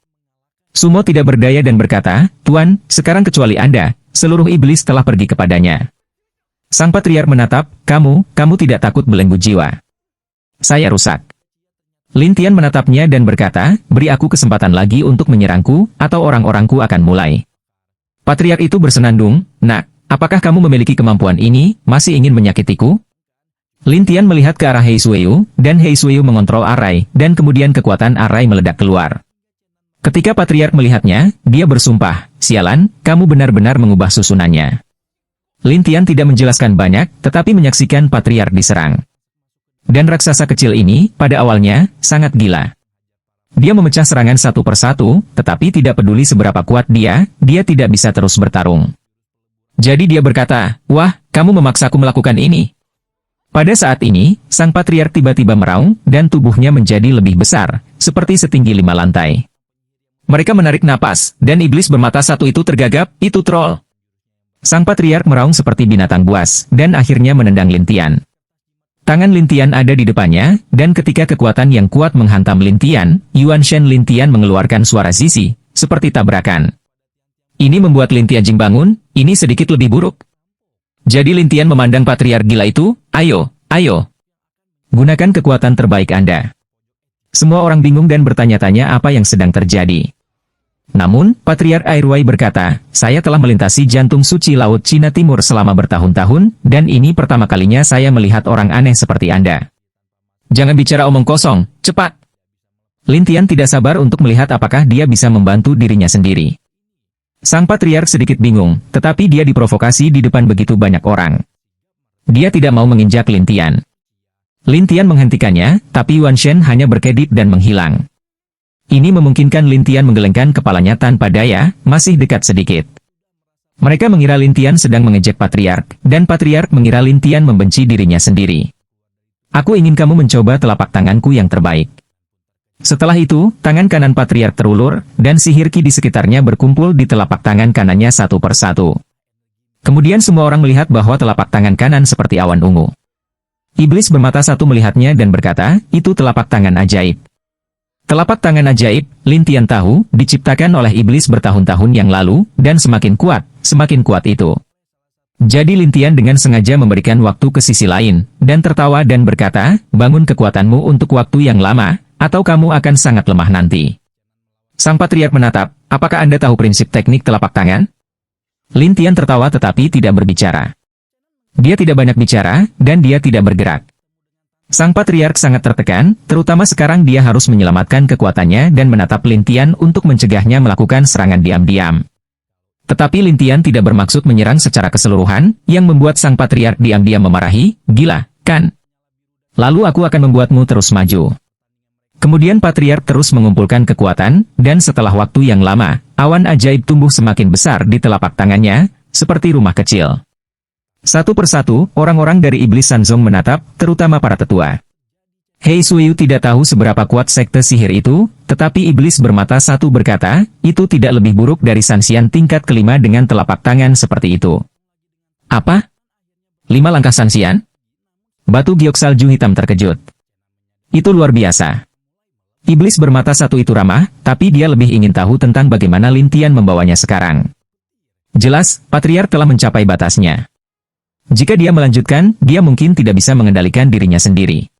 Sumo tidak berdaya dan berkata, "Tuan, sekarang kecuali Anda, seluruh iblis telah pergi kepadanya." Sang patriark menatap, kamu tidak takut belenggu jiwa. Saya rusak." Lintian menatapnya dan berkata, "Beri aku kesempatan lagi untuk menyerangku, atau orang-orangku akan mulai." Patriark itu bersenandung, "Nak, apakah kamu memiliki kemampuan ini, masih ingin menyakitiku? Lin Tian melihat ke arah Hei Suiyu, dan Hei Suiyu mengontrol arai, dan kemudian kekuatan arai meledak keluar. Ketika Patriark melihatnya, dia bersumpah, sialan, kamu benar-benar mengubah susunannya. Lin Tian tidak menjelaskan banyak, tetapi menyaksikan Patriark diserang. Dan raksasa kecil ini, pada awalnya, sangat gila. Dia memecah serangan satu persatu, tetapi tidak peduli seberapa kuat dia tidak bisa terus bertarung. Jadi dia berkata, wah, kamu memaksaku melakukan ini. Pada saat ini, sang patriark tiba-tiba meraung, dan tubuhnya menjadi lebih besar, seperti setinggi 5 lantai. Mereka menarik napas, dan iblis bermata satu itu tergagap, itu troll. Sang patriark meraung seperti binatang buas, dan akhirnya menendang Lin Tian. Tangan Lin Tian ada di depannya, dan ketika kekuatan yang kuat menghantam Lin Tian, Yuan Shen Lin Tian mengeluarkan suara zizi, seperti tabrakan. Ini membuat Lin Tianjing bangun, ini sedikit lebih buruk. Jadi Lin Tian memandang patriark gila itu, ayo, ayo. Gunakan kekuatan terbaik Anda. Semua orang bingung dan bertanya-tanya apa yang sedang terjadi. Namun, Patriark Airway berkata, saya telah melintasi jantung suci Laut Cina Timur selama bertahun-tahun, dan ini pertama kalinya saya melihat orang aneh seperti Anda. Jangan bicara omong kosong, cepat. Lin Tian tidak sabar untuk melihat apakah dia bisa membantu dirinya sendiri. Sang Patriark sedikit bingung, tetapi dia diprovokasi di depan begitu banyak orang. Dia tidak mau menginjak Lin Tian. Lin Tian menghentikannya, tapi Yuan Shen hanya berkedip dan menghilang. Ini memungkinkan Lin Tian menggelengkan kepalanya tanpa daya, masih dekat sedikit. Mereka mengira Lin Tian sedang mengejek Patriark, dan Patriark mengira Lin Tian membenci dirinya sendiri. Aku ingin kamu mencoba telapak tanganku yang terbaik. Setelah itu, tangan kanan Patriark terulur, dan sihir ki di sekitarnya berkumpul di telapak tangan kanannya satu persatu. Kemudian semua orang melihat bahwa telapak tangan kanan seperti awan ungu. Iblis bermata satu melihatnya dan berkata, itu telapak tangan ajaib. Telapak tangan ajaib, Lin Tian tahu, diciptakan oleh iblis bertahun-tahun yang lalu, dan semakin kuat itu. Jadi Lin Tian dengan sengaja memberikan waktu ke sisi lain, dan tertawa dan berkata, bangun kekuatanmu untuk waktu yang lama, atau kamu akan sangat lemah nanti. Sang Patriark menatap, apakah Anda tahu prinsip teknik telapak tangan? Lin Tian tertawa tetapi tidak berbicara. Dia tidak banyak bicara, dan dia tidak bergerak. Sang Patriark sangat tertekan, terutama sekarang dia harus menyelamatkan kekuatannya dan menatap Lin Tian untuk mencegahnya melakukan serangan diam-diam. Tetapi Lin Tian tidak bermaksud menyerang secara keseluruhan, yang membuat Sang Patriark diam-diam memarahi, gila, kan? Lalu aku akan membuatmu terus maju. Kemudian Patriark terus mengumpulkan kekuatan, dan setelah waktu yang lama, awan ajaib tumbuh semakin besar di telapak tangannya, seperti rumah kecil. Satu persatu, orang-orang dari Iblis Sanzong menatap, terutama para tetua. Hei Suiyu tidak tahu seberapa kuat sekte sihir itu, tetapi Iblis bermata satu berkata, itu tidak lebih buruk dari Sanxian tingkat kelima dengan telapak tangan seperti itu. Apa? 5 langkah Sanxian? Batu giok salju hitam terkejut. Itu luar biasa. Iblis bermata satu itu ramah, tapi dia lebih ingin tahu tentang bagaimana Lin Tian membawanya sekarang. Jelas, Patriark telah mencapai batasnya. Jika dia melanjutkan, dia mungkin tidak bisa mengendalikan dirinya sendiri.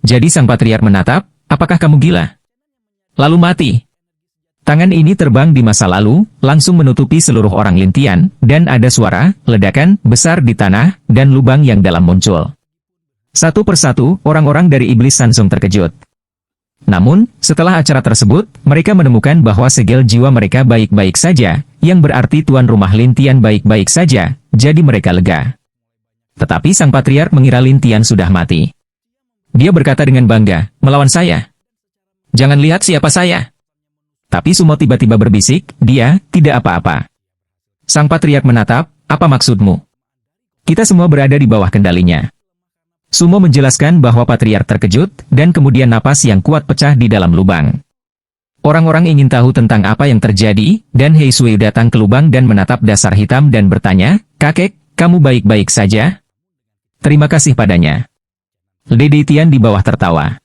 Jadi sang Patriark menatap, apakah kamu gila? Lalu mati. Tangan ini terbang di masa lalu, langsung menutupi seluruh orang Lin Tian, dan ada suara, ledakan, besar di tanah, dan lubang yang dalam muncul. Satu persatu, orang-orang dari Iblis Sanzong terkejut. Namun, setelah acara tersebut, mereka menemukan bahwa segel jiwa mereka baik-baik saja, yang berarti tuan rumah Lin Tian baik-baik saja, jadi mereka lega. Tetapi sang Patriark mengira Lin Tian sudah mati. Dia berkata dengan bangga, melawan saya. Jangan lihat siapa saya. Tapi Sumo tiba-tiba berbisik, dia, tidak apa-apa. Sang Patriark menatap, apa maksudmu? Kita semua berada di bawah kendalinya. Sumo menjelaskan bahwa Patriark terkejut, dan kemudian napas yang kuat pecah di dalam lubang. Orang-orang ingin tahu tentang apa yang terjadi, dan Hei Sui datang ke lubang dan menatap dasar hitam dan bertanya, kakek, kamu baik-baik saja? Terima kasih padanya. Lady Tian di bawah tertawa.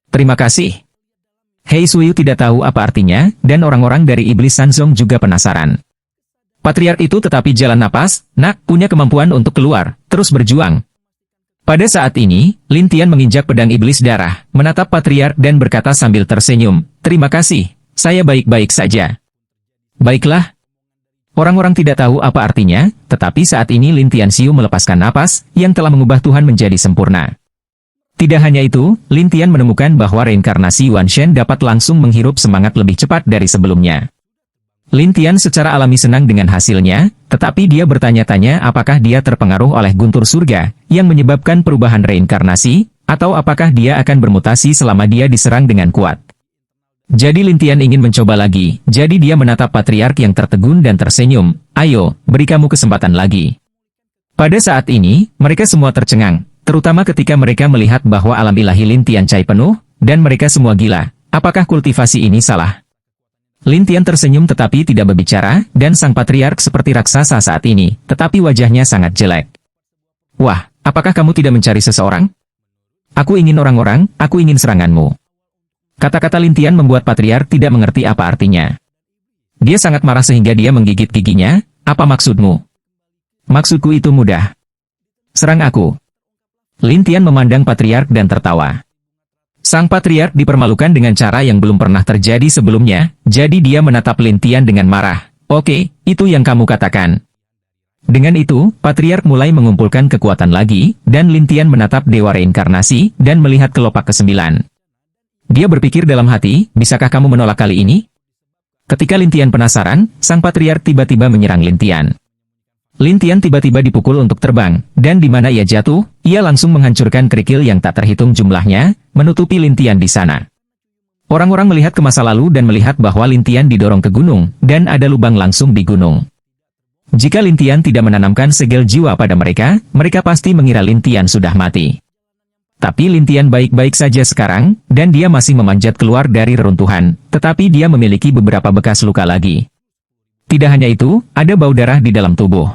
Terima kasih. Hei Suiyu tidak tahu apa artinya, dan orang-orang dari Iblis Sanzong juga penasaran. Patriark itu tetapi jalan napas, nak, punya kemampuan untuk keluar, terus berjuang. Pada saat ini, Lin Tian menginjak pedang iblis darah, menatap Patriark dan berkata sambil tersenyum, terima kasih, saya baik-baik saja. Baiklah. Orang-orang tidak tahu apa artinya, tetapi saat ini Lin Tianxiu melepaskan napas yang telah mengubah Tuhan menjadi sempurna. Tidak hanya itu, Lin Tian menemukan bahwa reinkarnasi Yuan Shen dapat langsung menghirup semangat lebih cepat dari sebelumnya. Lin Tian secara alami senang dengan hasilnya, tetapi dia bertanya-tanya apakah dia terpengaruh oleh guntur surga yang menyebabkan perubahan reinkarnasi, atau apakah dia akan bermutasi selama dia diserang dengan kuat. Jadi Lin Tian ingin mencoba lagi, jadi dia menatap patriark yang tertegun dan tersenyum, "Ayo, beri kamu kesempatan lagi." Pada saat ini, mereka semua tercengang, terutama ketika mereka melihat bahwa alam ilahi Lin Tian Cai penuh, dan mereka semua gila. Apakah kultivasi ini salah? Lin Tian tersenyum tetapi tidak berbicara, dan sang patriark seperti raksasa saat ini, tetapi wajahnya sangat jelek. "Wah, apakah kamu tidak mencari seseorang? Aku ingin orang-orang, aku ingin seranganmu." Kata-kata Lin Tian membuat patriark tidak mengerti apa artinya. Dia sangat marah sehingga dia menggigit giginya. "Apa maksudmu?" "Maksudku itu mudah. Serang aku." Lin Tian memandang patriark dan tertawa. Sang patriark dipermalukan dengan cara yang belum pernah terjadi sebelumnya, jadi dia menatap Lin Tian dengan marah. "Oke, itu yang kamu katakan." Dengan itu, patriark mulai mengumpulkan kekuatan lagi, dan Lin Tian menatap dewa reinkarnasi dan melihat kelopak ke-9. Dia berpikir dalam hati, "Bisakah kamu menolak kali ini?" Ketika Lin Tian penasaran, sang patriark tiba-tiba menyerang Lin Tian. Lin Tian tiba-tiba dipukul untuk terbang, dan di mana ia jatuh, ia langsung menghancurkan kerikil yang tak terhitung jumlahnya, menutupi Lin Tian di sana. Orang-orang melihat ke masa lalu dan melihat bahwa Lin Tian didorong ke gunung, dan ada lubang langsung di gunung. Jika Lin Tian tidak menanamkan segel jiwa pada mereka, mereka pasti mengira Lin Tian sudah mati. Tapi Lin Tian baik-baik saja sekarang, dan dia masih memanjat keluar dari reruntuhan, tetapi dia memiliki beberapa bekas luka lagi. Tidak hanya itu, ada bau darah di dalam tubuh.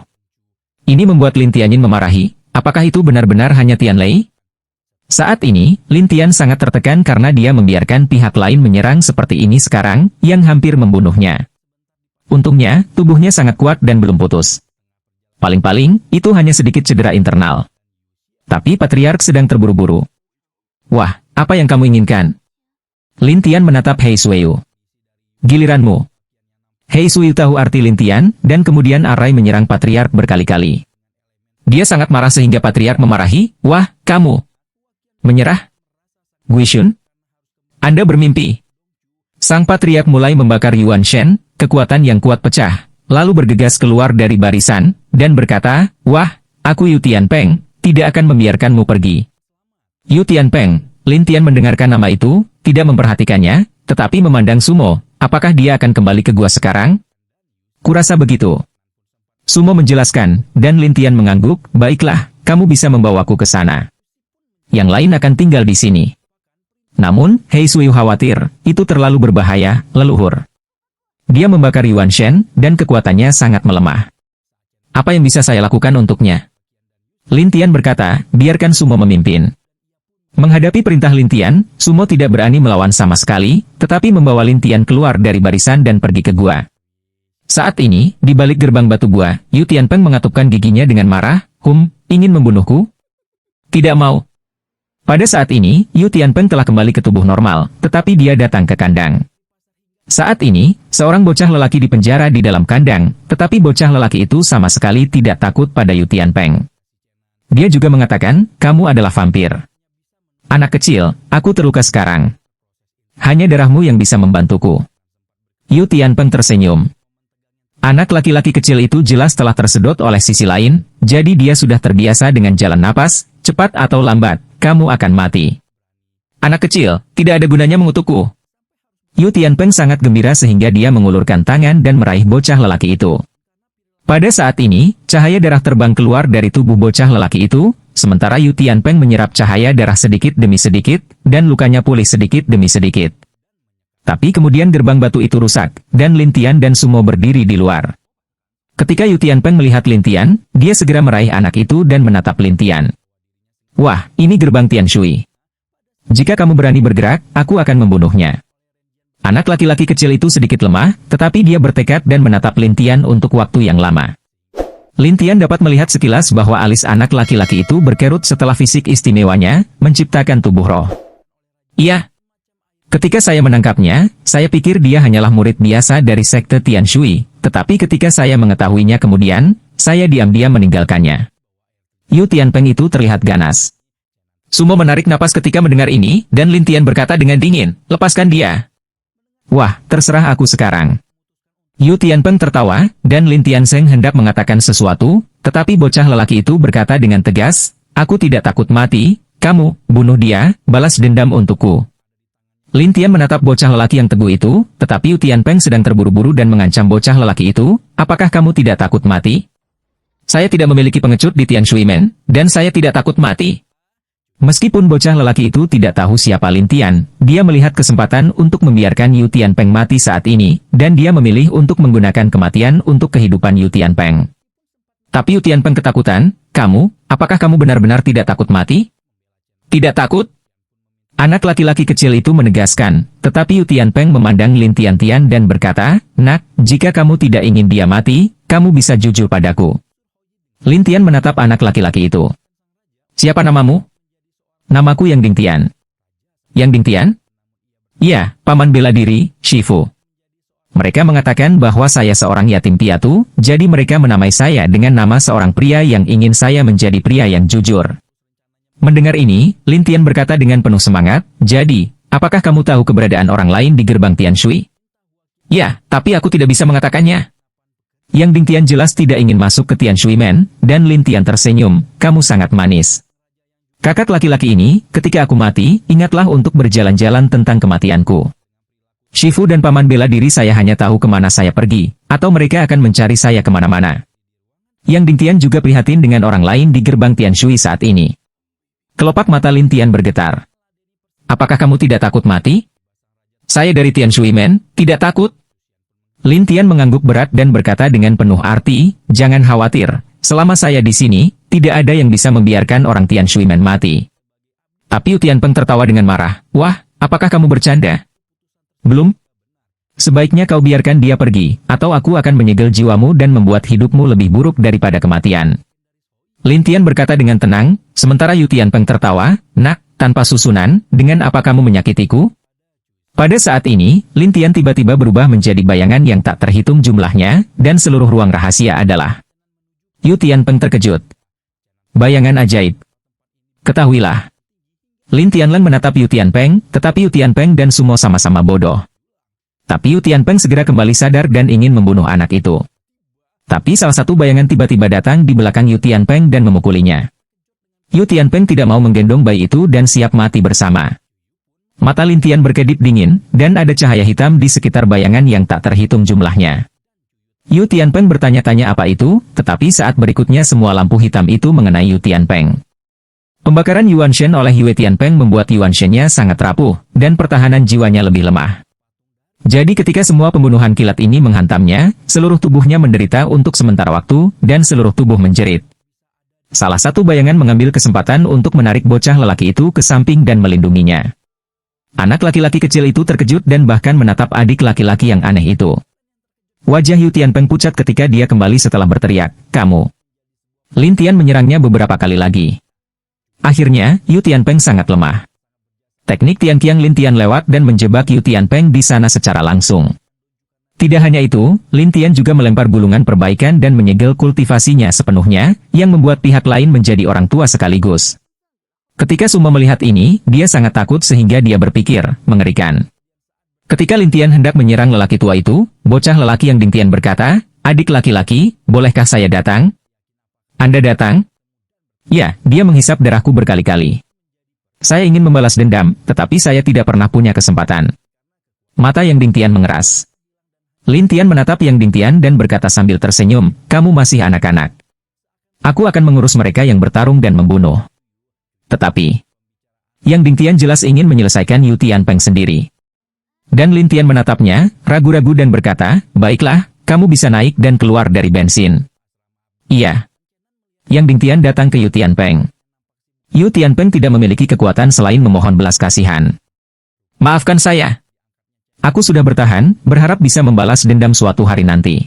Ini membuat Lin Tianyin memarahi, apakah itu benar-benar hanya Tian Lei? Saat ini, Lin Tian sangat tertekan karena dia membiarkan pihak lain menyerang seperti ini sekarang, yang hampir membunuhnya. Untungnya, tubuhnya sangat kuat dan belum putus. Paling-paling, itu hanya sedikit cedera internal. Tapi patriark sedang terburu-buru. "Wah, apa yang kamu inginkan?" Lin Tian menatap Hei Suiyu. "Giliranmu." Hei Suiyu tahu arti Lin Tian, dan kemudian arai menyerang patriark berkali-kali. Dia sangat marah sehingga patriark memarahi, "Wah, kamu menyerah? Guishun? Anda bermimpi." Sang patriark mulai membakar Yuan Shen, kekuatan yang kuat pecah, lalu bergegas keluar dari barisan, dan berkata, "Wah, aku Yu Tianpeng. Tidak akan membiarkanmu pergi." Yu Tianpeng. Lin Tian mendengarkan nama itu, tidak memperhatikannya, tetapi memandang Sumo. Apakah dia akan kembali ke gua sekarang? Kurasa begitu. Sumo menjelaskan, dan Lin Tian mengangguk, "Baiklah, kamu bisa membawaku ke sana. Yang lain akan tinggal di sini." Namun, Hei Suiyu khawatir, itu terlalu berbahaya, leluhur. Dia membakar Yuan Shen, dan kekuatannya sangat melemah. "Apa yang bisa saya lakukan untuknya?" Lin Tian berkata, "Biarkan Sumo memimpin." Menghadapi perintah Lin Tian, Sumo tidak berani melawan sama sekali, tetapi membawa Lin Tian keluar dari barisan dan pergi ke gua. Saat ini, di balik gerbang batu gua, Yu Tianpeng mengatupkan giginya dengan marah, ingin membunuhku?" "Tidak mau." Pada saat ini, Yu Tianpeng telah kembali ke tubuh normal, tetapi dia datang ke kandang. Saat ini, seorang bocah lelaki dipenjara di dalam kandang, tetapi bocah lelaki itu sama sekali tidak takut pada Yu Tianpeng. Dia juga mengatakan, "Kamu adalah vampir. Anak kecil, aku terluka sekarang. Hanya darahmu yang bisa membantuku." Yu Tianpeng tersenyum. Anak laki-laki kecil itu jelas telah tersedot oleh sisi lain, jadi dia sudah terbiasa dengan jalan napas, cepat atau lambat, kamu akan mati. "Anak kecil, tidak ada gunanya mengutukku." Yu Tianpeng sangat gembira sehingga dia mengulurkan tangan dan meraih bocah lelaki itu. Pada saat ini, cahaya darah terbang keluar dari tubuh bocah lelaki itu, sementara Yu Tianpeng menyerap cahaya darah sedikit demi sedikit, dan lukanya pulih sedikit demi sedikit. Tapi kemudian gerbang batu itu rusak, dan Lin Tian dan Sumo berdiri di luar. Ketika Yu Tianpeng melihat Lin Tian, dia segera meraih anak itu dan menatap Lin Tian. "Wah, ini gerbang Tian Shui. Jika kamu berani bergerak, aku akan membunuhnya." Anak laki-laki kecil itu sedikit lemah, tetapi dia bertekad dan menatap Lin Tian untuk waktu yang lama. Lin Tian dapat melihat sekilas bahwa alis anak laki-laki itu berkerut setelah fisik istimewanya, menciptakan tubuh roh. "Iya. Ketika saya menangkapnya, saya pikir dia hanyalah murid biasa dari sekte Tian Shui, Tetapi ketika saya mengetahuinya kemudian, saya diam-diam meninggalkannya. Yu Tianpeng itu terlihat ganas. Sumo menarik napas ketika mendengar ini, dan Lin Tian berkata dengan dingin, lepaskan dia. Wah, terserah aku sekarang. Yu Tianpeng tertawa, dan Lin Tiansheng hendak mengatakan sesuatu, tetapi bocah lelaki itu berkata dengan tegas, aku tidak takut mati, kamu, bunuh dia, balas dendam untukku. Lin Tian menatap bocah lelaki yang teguh itu, tetapi Yu Tianpeng sedang terburu-buru dan mengancam bocah lelaki itu, apakah kamu tidak takut mati? Saya tidak memiliki pengecut di Tian Shui Men, dan saya tidak takut mati. Meskipun bocah lelaki itu tidak tahu siapa Lin Tian, dia melihat kesempatan untuk membiarkan Yu Tianpeng mati saat ini, dan dia memilih untuk menggunakan kematian untuk kehidupan Yu Tianpeng. Tapi Yu Tianpeng ketakutan, apakah kamu benar-benar tidak takut mati? Tidak takut? Anak laki-laki kecil itu menegaskan, tetapi Yu Tianpeng memandang Lin Tian dan berkata, nak, jika kamu tidak ingin dia mati, kamu bisa jujur padaku. Lin Tian menatap anak laki-laki itu. Siapa namamu? Namaku Yang Dingtian. Yang Dingtian? Iya, paman bela diri, Shifu. Mereka mengatakan bahwa saya seorang yatim piatu, jadi mereka menamai saya dengan nama seorang pria yang ingin saya menjadi pria yang jujur. Mendengar ini, Lin Tian berkata dengan penuh semangat, jadi, apakah kamu tahu keberadaan orang lain di gerbang Tian Shui? Ya, tapi aku tidak bisa mengatakannya. Yang Dingtian jelas tidak ingin masuk ke Tian Shui Men, dan Lin Tian tersenyum, kamu sangat manis. Kakak laki-laki ini, ketika aku mati, ingatlah untuk berjalan-jalan tentang kematianku. Shifu dan paman bela diri saya hanya tahu kemana saya pergi, atau mereka akan mencari saya kemana-mana. Yang Dingtian juga prihatin dengan orang lain di gerbang Tian Shui saat ini. Kelopak mata Lin Tian bergetar. Apakah kamu tidak takut mati? Saya dari Tian Shui Men, tidak takut. Lin Tian mengangguk berat dan berkata dengan penuh arti, jangan khawatir, selama saya di sini, tidak ada yang bisa membiarkan orang Tian Shui Men mati. Tapi Yu Tianpeng tertawa dengan marah. Wah, apakah kamu bercanda? Belum? Sebaiknya kau biarkan dia pergi, atau aku akan menyegel jiwamu dan membuat hidupmu lebih buruk daripada kematian. Lin Tian berkata dengan tenang, sementara Yu Tianpeng tertawa, nak, tanpa susunan, dengan apa kamu menyakitiku? Pada saat ini, Lin Tian tiba-tiba berubah menjadi bayangan yang tak terhitung jumlahnya, dan seluruh ruang rahasia adalah. Yu Tianpeng terkejut. Bayangan ajaib. Ketahuilah. Lin Tianlang menatap Yu Tianpeng, tetapi Yu Tianpeng dan Sumo sama-sama bodoh. Tapi Yu Tianpeng segera kembali sadar dan ingin membunuh anak itu. Tapi salah satu bayangan tiba-tiba datang di belakang Yu Tianpeng dan memukulinya. Yu Tianpeng tidak mau menggendong bayi itu dan siap mati bersama. Mata Lin Tian berkedip dingin, dan ada cahaya hitam di sekitar bayangan yang tak terhitung jumlahnya. Yu Tianpeng bertanya-tanya apa itu, tetapi saat berikutnya semua lampu hitam itu mengenai Yu Tianpeng. Pembakaran Yuan Shen oleh Yue Tianpeng membuat Yuan Shen-nya sangat rapuh, dan pertahanan jiwanya lebih lemah. Jadi ketika semua pembunuhan kilat ini menghantamnya, seluruh tubuhnya menderita untuk sementara waktu, dan seluruh tubuh menjerit. Salah satu bayangan mengambil kesempatan untuk menarik bocah lelaki itu ke samping dan melindunginya. Anak laki-laki kecil itu terkejut dan bahkan menatap adik laki-laki yang aneh itu. Wajah Yu Tianpeng pucat ketika dia kembali setelah berteriak, kamu. Lin Tian menyerangnya beberapa kali lagi. Akhirnya, Yu Tianpeng sangat lemah. Teknik Tian Qiang Lin Tian lewat dan menjebak Yu Tianpeng di sana secara langsung. Tidak hanya itu, Lin Tian juga melempar gulungan perbaikan dan menyegel kultivasinya sepenuhnya, yang membuat pihak lain menjadi orang tua sekaligus. Ketika Sumo melihat ini, dia sangat takut sehingga dia berpikir, mengerikan. Ketika Lin Tian hendak menyerang lelaki tua itu, bocah lelaki yang Dingtian berkata, adik laki-laki, bolehkah saya datang? Anda datang? Ya, dia menghisap darahku berkali-kali. Saya ingin membalas dendam, tetapi saya tidak pernah punya kesempatan. Mata yang Dingtian mengeras. Lin Tian menatap yang Dingtian dan berkata sambil tersenyum, kamu masih anak-anak. Aku akan mengurus mereka yang bertarung dan membunuh. Tetapi, yang Dingtian jelas ingin menyelesaikan Yu Tianpeng sendiri. Dan Lin Tian menatapnya, ragu-ragu dan berkata, baiklah, kamu bisa naik dan keluar dari bensin. Iya. Yang Dingtian datang ke Yu Tianpeng. Yu Tianpeng tidak memiliki kekuatan selain memohon belas kasihan. Maafkan saya. Aku sudah bertahan, berharap bisa membalas dendam suatu hari nanti.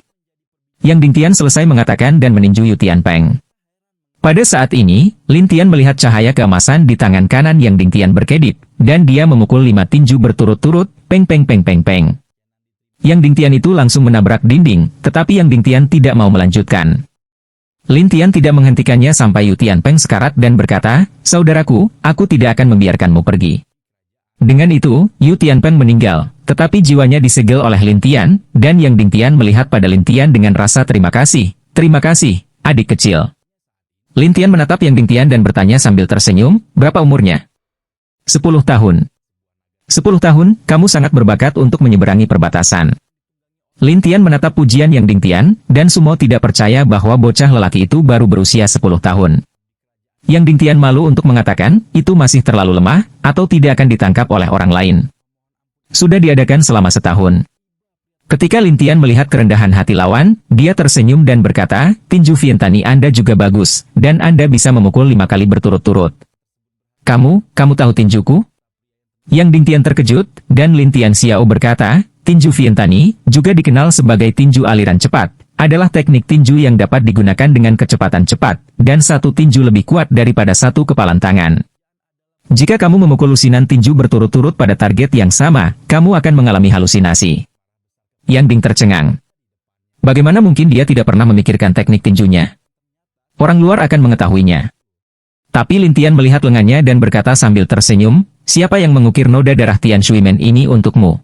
Yang Dingtian selesai mengatakan dan meninju Yu Tianpeng. Pada saat ini, Lin Tian melihat cahaya keemasan di tangan kanan yang Dingtian berkedip, dan dia memukul 5 tinju berturut-turut, peng peng peng peng peng. Yang Dingtian itu langsung menabrak dinding, tetapi Yang Dingtian tidak mau melanjutkan. Lin Tian tidak menghentikannya sampai Yu Tianpeng sekarat dan berkata, "Saudaraku, aku tidak akan membiarkanmu pergi." Dengan itu, Yu Tianpeng meninggal, tetapi jiwanya disegel oleh Lin Tian, dan Yang Dingtian melihat pada Lin Tian dengan rasa terima kasih. "Terima kasih, adik kecil." Lin Tian menatap Yang Dingtian dan bertanya sambil tersenyum, "Berapa umurnya?" 10 tahun. 10 tahun, kamu sangat berbakat untuk menyeberangi perbatasan. Lin Tian menatap pujian Yang Dingtian, dan Sumo tidak percaya bahwa bocah lelaki itu baru berusia 10 tahun. Yang Dingtian malu untuk mengatakan, itu masih terlalu lemah, atau tidak akan ditangkap oleh orang lain. Sudah diadakan selama setahun. Ketika Lin Tian melihat kerendahan hati lawan, dia tersenyum dan berkata, "Tinju Vientani Anda juga bagus, dan Anda bisa memukul 5 kali berturut-turut." Kamu tahu tinjuku?" Yang Dingtian terkejut, dan Lin Tian Xiao berkata, "Tinju Vientani, juga dikenal sebagai tinju aliran cepat, adalah teknik tinju yang dapat digunakan dengan kecepatan cepat, dan satu tinju lebih kuat daripada satu kepalan tangan. Jika kamu memukul lusinan tinju berturut-turut pada target yang sama, kamu akan mengalami halusinasi." Yang Ding tercengang. Bagaimana mungkin dia tidak pernah memikirkan teknik tinjunya? Orang luar akan mengetahuinya. Tapi Lin Tian melihat lengannya dan berkata sambil tersenyum, "Siapa yang mengukir noda darah Tian Shui Men ini untukmu?"